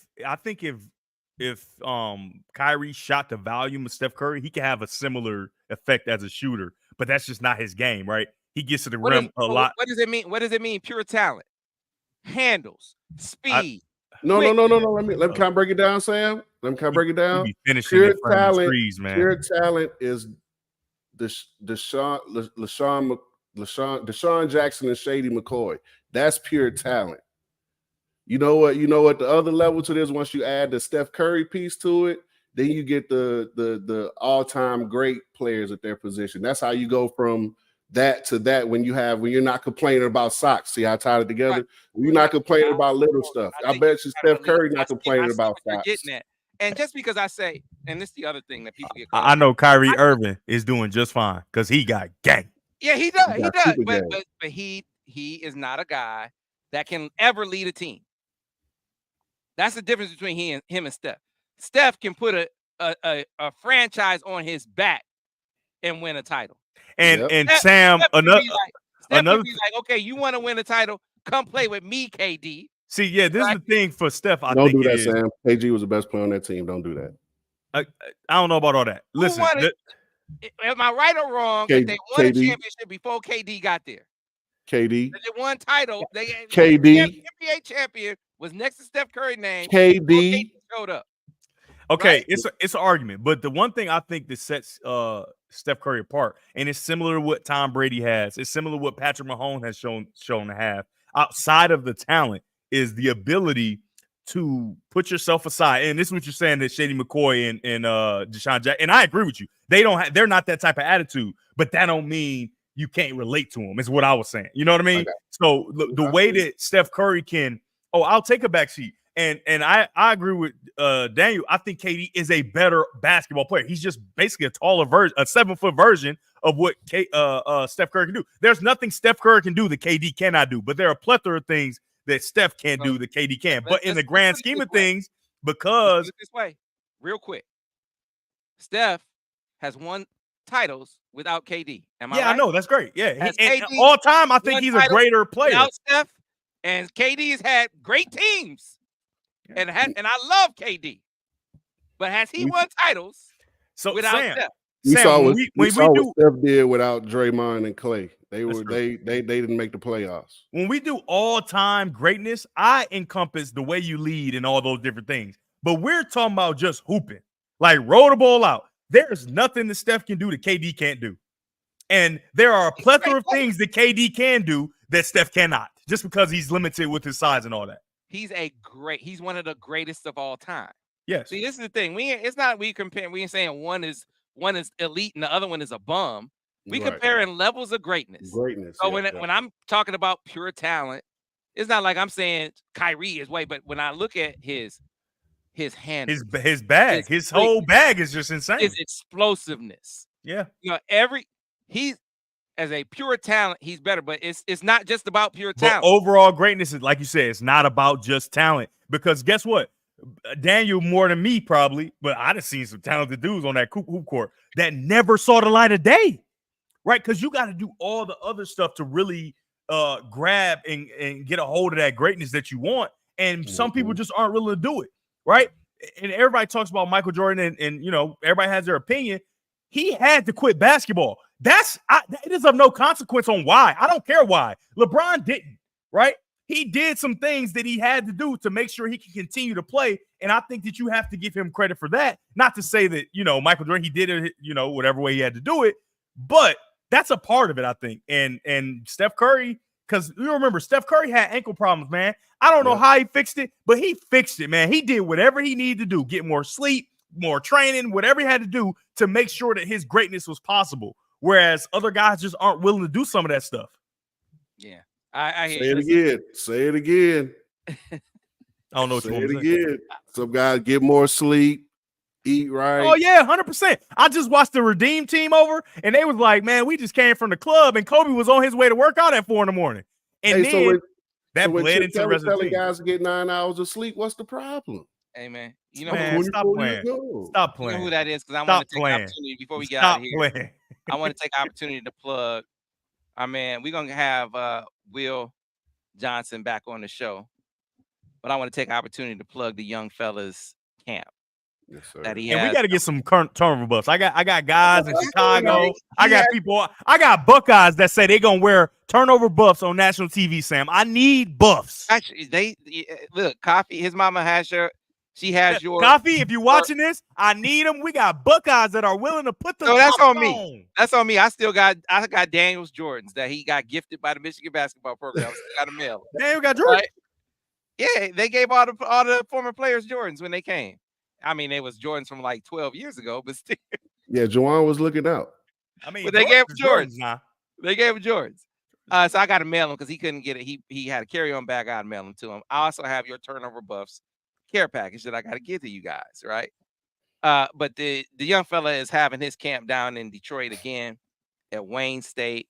Kyrie shot the volume of Steph Curry, he could have a similar effect as a shooter. But that's just not his game, right? He gets to the rim a lot. What does it mean? What does it mean? Pure talent, handles, speed. No. Let me kind of break it down, Sam. Let me kind of break it down. Pure talent is Deshaun Jackson and Shady McCoy. That's pure talent. You know what? The other level to this, once you add the Steph Curry piece to it, then you get the all-time great players at their position. That's how you go from that to that when you're not complaining about socks. See how I tied it together? Right. You're not complaining about little stuff. I bet you Steph Curry not complaining about socks. Getting that. And just because I say, and this is the other thing that people get caught. I know Kyrie Irving is doing just fine because he got gang. Yeah, he does. He does. But he is not a guy that can ever lead a team. That's the difference between him and Steph. Steph can put a franchise on his back and win a title. And Sam, another be like, okay, you want to win a title? Come play with me, KD. See, yeah, this is the thing for Steph. Don't do that, Sam. KG was the best player on that team. Don't do that. I don't know about all that. Listen, am I right or wrong? If they won a championship before KD got there. KD. They won title. KD. NBA champion was next to Steph Curry's name. KD showed up. Okay, right? It's an argument, but the one thing I think that sets Steph Curry apart, and it's similar to what Tom Brady has, it's similar to what Patrick Mahomes has shown to have outside of the talent, is the ability to put yourself aside. And this is what you're saying, that Shady McCoy and Deshaun Jackson, and I agree with you. They're not that type of attitude, but that don't mean you can't relate to them, is what I was saying. You know what I mean? Okay. So the way that Steph Curry can, I'll take a backseat. And I agree with Daniel. I think KD is a better basketball player. He's just basically a taller version, a 7-foot version of what Steph Curry can do. There's nothing Steph Curry can do that KD cannot do, but there are a plethora of things that Steph can't do that KD can. But in the grand scheme of things, because this way, real quick, Steph has won titles without KD. Am I right? I know, that's great. Yeah, and all time, I think he's a greater player without Steph. And KD's had great teams. And I love KD, but has he won titles without Steph? We saw what Steph did without Draymond and Clay. They didn't make the playoffs. When we do all-time greatness, I encompass the way you lead and all those different things. But we're talking about just hooping, like roll the ball out. There's nothing that Steph can do that KD can't do, and there are a plethora of things that KD can do that Steph cannot, just because he's limited with his size and all that. He's one of the greatest of all time. Yes. See, this is the thing. We ain't saying one is elite and the other one is a bum. We comparing levels of greatness. So when I'm talking about pure talent, it's not like I'm saying Kyrie is but when I look at his hand, his bag, his whole bag is just insane. His explosiveness. Yeah. You know, as a pure talent, he's better. But it's not just about pure But talent. overall greatness is, like you said, it's not about just talent. Because guess what? Daniel more than me probably, but I done seen some talented dudes on that hoop court that never saw the light of day, right? Because you got to do all the other stuff to really grab and get a hold of that greatness that you want. And some people just aren't willing to do it, right? And everybody talks about Michael Jordan and you know, everybody has their opinion. He had to quit basketball. It is of no consequence on why. I don't care why. LeBron didn't, right? He did some things that he had to do to make sure he can continue to play. And I think that you have to give him credit for that. Not to say that, you know, Michael Jordan, he did it, you know, whatever way he had to do it. But that's a part of it, I think. And Steph Curry, because you remember, Steph Curry had ankle problems, man. I don't know how he fixed it, but he fixed it, man. He did whatever he needed to do, get more sleep, more training, whatever he had to do to make sure that his greatness was possible. Whereas other guys just aren't willing to do some of that stuff. Yeah. I hear Say it again. Say it again. I don't know what Say you want it to say. again. Some guys get more sleep, eat right. Oh, yeah, 100%. I just watched the Redeem team over, and they was like, man, we just came from the club, and Kobe was on his way to work out at 4 a.m. And then that bled into the rest of the team. Guys get 9 hours of sleep. What's the problem? Hey, man. You know, man, stop playing. Stop playing. You know who that is? Because I want to take opportunity before we get out of here. I want to take opportunity to plug our man. We're going to have Will Johnson back on the show. But I want to take opportunity to plug the young fellas camp. Yes, sir. That he and has. we got to get some turnover buffs. I got guys in Chicago. I got Buckeyes that say they're gonna wear turnover buffs on national TV. Sam, I need buffs. Actually, look. Coffee. His mama has your. She has your Coffee. If you're watching this, I need them. We got Buckeyes that are willing to put the. So that's on me. That's on me. I got Daniel's Jordans that he got gifted by the Michigan basketball program. I still got to mail. Daniel got Jordans. Right? Yeah, they gave all the former players Jordans when they came. I mean, it was Jordans from like 12 years ago, but still. Yeah, Juwan was looking out. I mean, but they gave him Jordans. Nah. They gave him Jordans. So I got to mail him because he couldn't get it. He had a carry-on bag. I mail them to him. I also have your turnover buffs care package that I got to give to you guys, right? But the young fella is having his camp down in Detroit again at Wayne State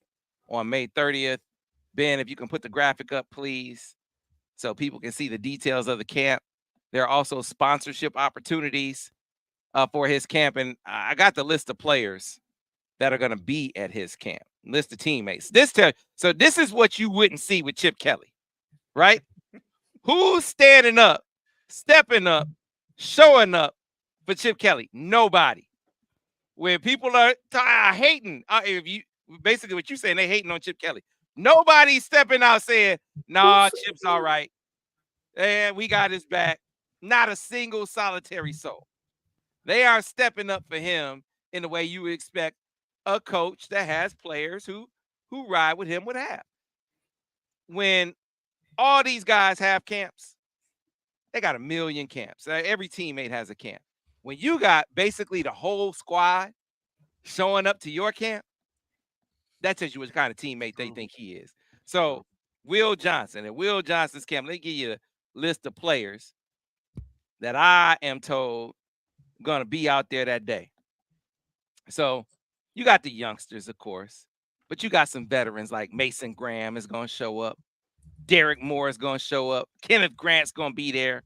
on May 30th. Ben, if you can put the graphic up, please, so people can see the details of the camp. There are also sponsorship opportunities for his camp. And I got the list of players that are going to be at his camp, list of teammates. So this is what you wouldn't see with Chip Kelly, right? Who's standing up, stepping up, showing up for Chip Kelly? Nobody. When people are hating, if you basically what you're saying, they hating on Chip Kelly. Nobody's stepping out saying, nah, Chip's all right. And we got his back. Not a single solitary soul. They are stepping up for him in the way you would expect a coach that has players who ride with him would have. When all these guys have camps, they got 1 million camps. Every teammate has a camp. When you got basically the whole squad showing up to your camp, that tells you what kind of teammate they think he is. So Will Johnson and Will Johnson's camp, let me give you a list of players that I am told going to be out there that day. So you got the youngsters, of course, but you got some veterans like Mason Graham is going to show up. Derek Moore is going to show up. Kenneth Grant's going to be there.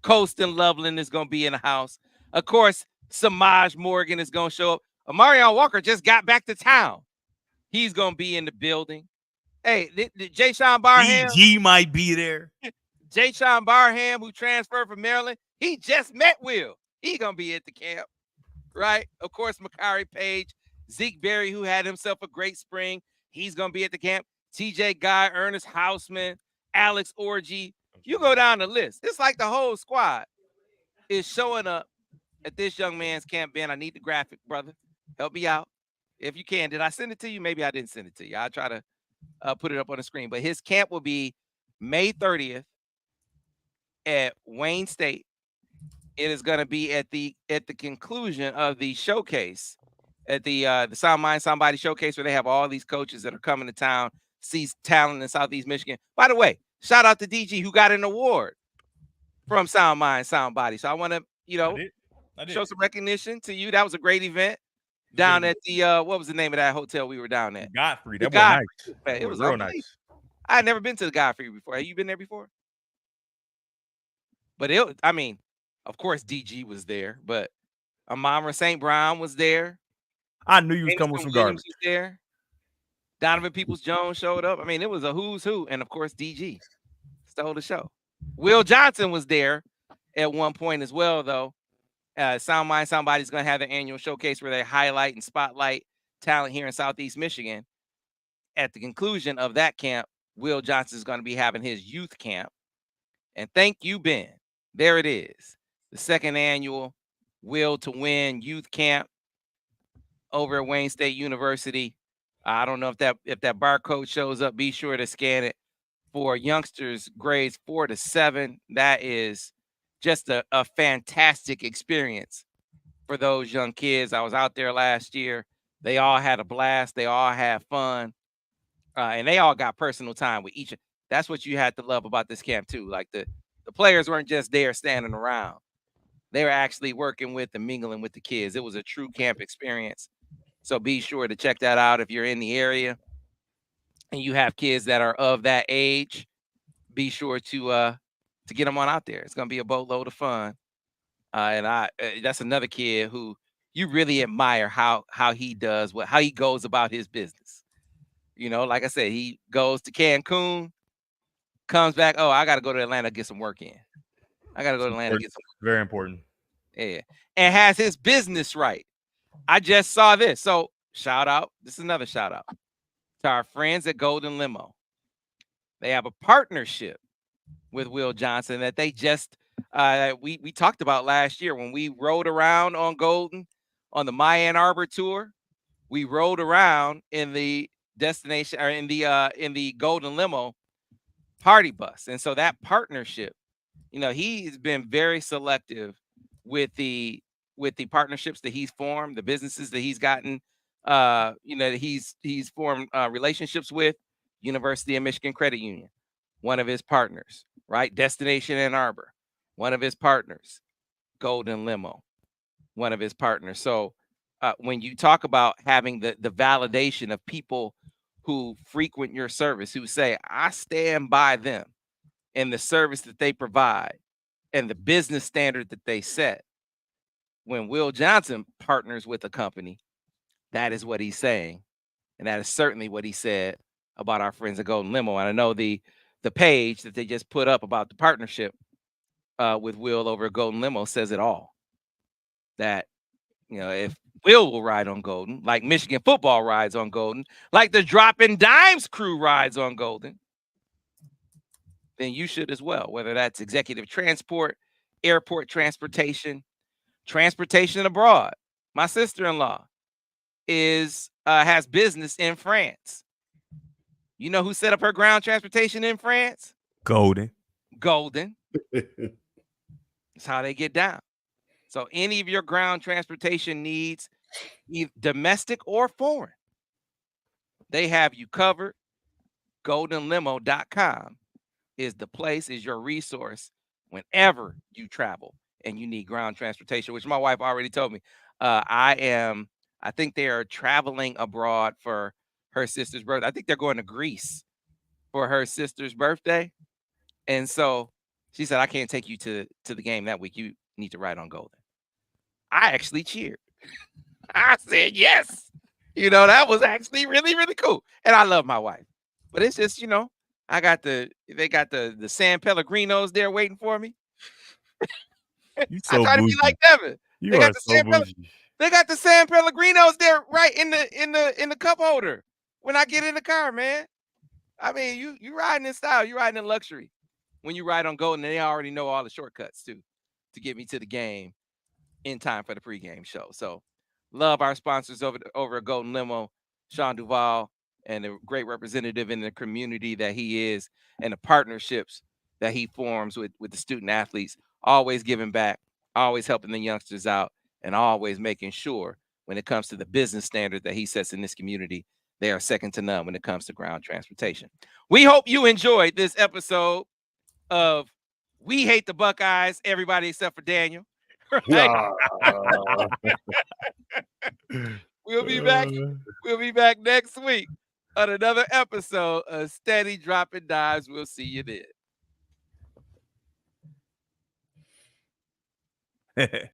Colston Loveland is going to be in the house. Of course, Samaj Morgan is going to show up. Amarion Walker just got back to town. He's going to be in the building. Hey, Jay Sean Barham. He might be there. Jay Sean Barham, who transferred from Maryland, he just met Will. He's going to be at the camp, right? Of course, Makari Page, Zeke Berry, who had himself a great spring. He's going to be at the camp. TJ Guy, Ernest Hausman, Alex Orgy. You go down the list. It's like the whole squad is showing up at this young man's camp. Ben, I need the graphic, brother. Help me out. If you can. Did I send it to you? Maybe I didn't send it to you. I'll try to put it up on the screen. But his camp will be May 30th at Wayne State. It is going to be at the conclusion of the showcase at the Sound Mind Somebody showcase, where they have all these coaches that are coming to town, see talent in Southeast Michigan. By the way, shout out to DG, who got an award from Sound Mind Somebody. So I want to, show some recognition to you. That was a great event. down at the what was the name of that hotel we were down at? Godfrey. The That boy Godfrey. nice. Man, That it boy was real unbelievable. nice. I had never been to the Godfrey before. Have you been there before? But I mean, of course, DG was there, but Amara St. Brown was there. I knew you was coming with Kingston some Williams garbage. was there. Donovan Peoples-Jones showed up. I mean, it was a who's who, and of course, DG stole the show. Will Johnson was there at one point as well, though. Sound Mind Somebody's going to have an annual showcase where they highlight and spotlight talent here in Southeast Michigan. At the conclusion of that camp, Will Johnson is going to be having his youth camp. And thank you, Ben. There it is. The second annual Will to Win youth camp over at Wayne State University. I don't know if that barcode shows up. Be sure to scan it for youngsters grades 4 to 7. That is just a fantastic experience for those young kids. I was out there last year. They all had a blast. They all had fun. And they all got personal time with each. That's what you had to love about this camp too. Like the players weren't just there standing around. They were actually working with and mingling with the kids. It was a true camp experience. So be sure to check that out if you're in the area and you have kids that are of that age. Be sure to get them on out there. It's gonna be a boatload of fun. And that's another kid who you really admire how he does how he goes about his business. You know, like I said, he goes to Cancun, comes back. Oh, I got to go to Atlanta get some work in. I got to go to Atlanta get some work. Very important. Yeah, and has his business right. I just saw this. So shout out. This is another shout out to our friends at Golden Limo. They have a partnership with Will Johnson that they just we talked about last year when we rode around on Golden on the Ann Arbor tour. We rode around in the destination or in the Golden Limo party bus. And so that partnership, you know, he's been very selective with the partnerships that he's formed, the businesses that he's gotten, you know, he's formed relationships with. University of Michigan Credit Union, one of his partners, right? Destination Ann Arbor, one of his partners. Golden Limo, one of his partners. So when you talk about having the validation of people who frequent your service, who say, I stand by them and the service that they provide and the business standard that they set. When Will Johnson partners with a company, that is what he's saying. And that is certainly what he said about our friends at Golden Limo. And I know the page that they just put up about the partnership with Will over at Golden Limo says it all. That, you know, if will ride on Golden, like Michigan football rides on Golden, like the Droppin Dimes crew rides on Golden, then you should as well, whether that's executive transport, airport transportation, transportation abroad. My sister-in-law has business in France. You know who set up her ground transportation in France? Golden. That's how they get down. So any of your ground transportation needs, either domestic or foreign, they have you covered. goldenlimo.com is the place, is your resource whenever you travel and you need ground transportation, which my wife already told me. I think they are traveling abroad for her sister's birthday. I think they're going to Greece for her sister's birthday. And so she said, I can't take you to the game that week. You need to ride on Golden. I actually cheered. I said, yes. You know, that was actually really, really cool. And I love my wife. But it's just, you know, they got the San Pellegrinos there waiting for me. You so I try bougie. to be like Devin. You are so bougie. They got the San Pellegrinos there right in the cup holder when I get in the car, man. I mean, you riding in style, you riding in luxury. When you ride on Golden, they already know all the shortcuts too to get me to the game in time for the pregame show. So love our sponsors over at Golden Limo, Sean Duval, and the great representative in the community that he is, and the partnerships that he forms with the student athletes, always giving back, always helping the youngsters out, and always making sure when it comes to the business standard that he sets in this community, they are second to none when it comes to ground transportation. We hope you enjoyed this episode of We Hate the Buckeyes, everybody except for Daniel. Right? We'll be back. We'll be back next week on another episode of Steady Dropping Dimes. We'll see you then.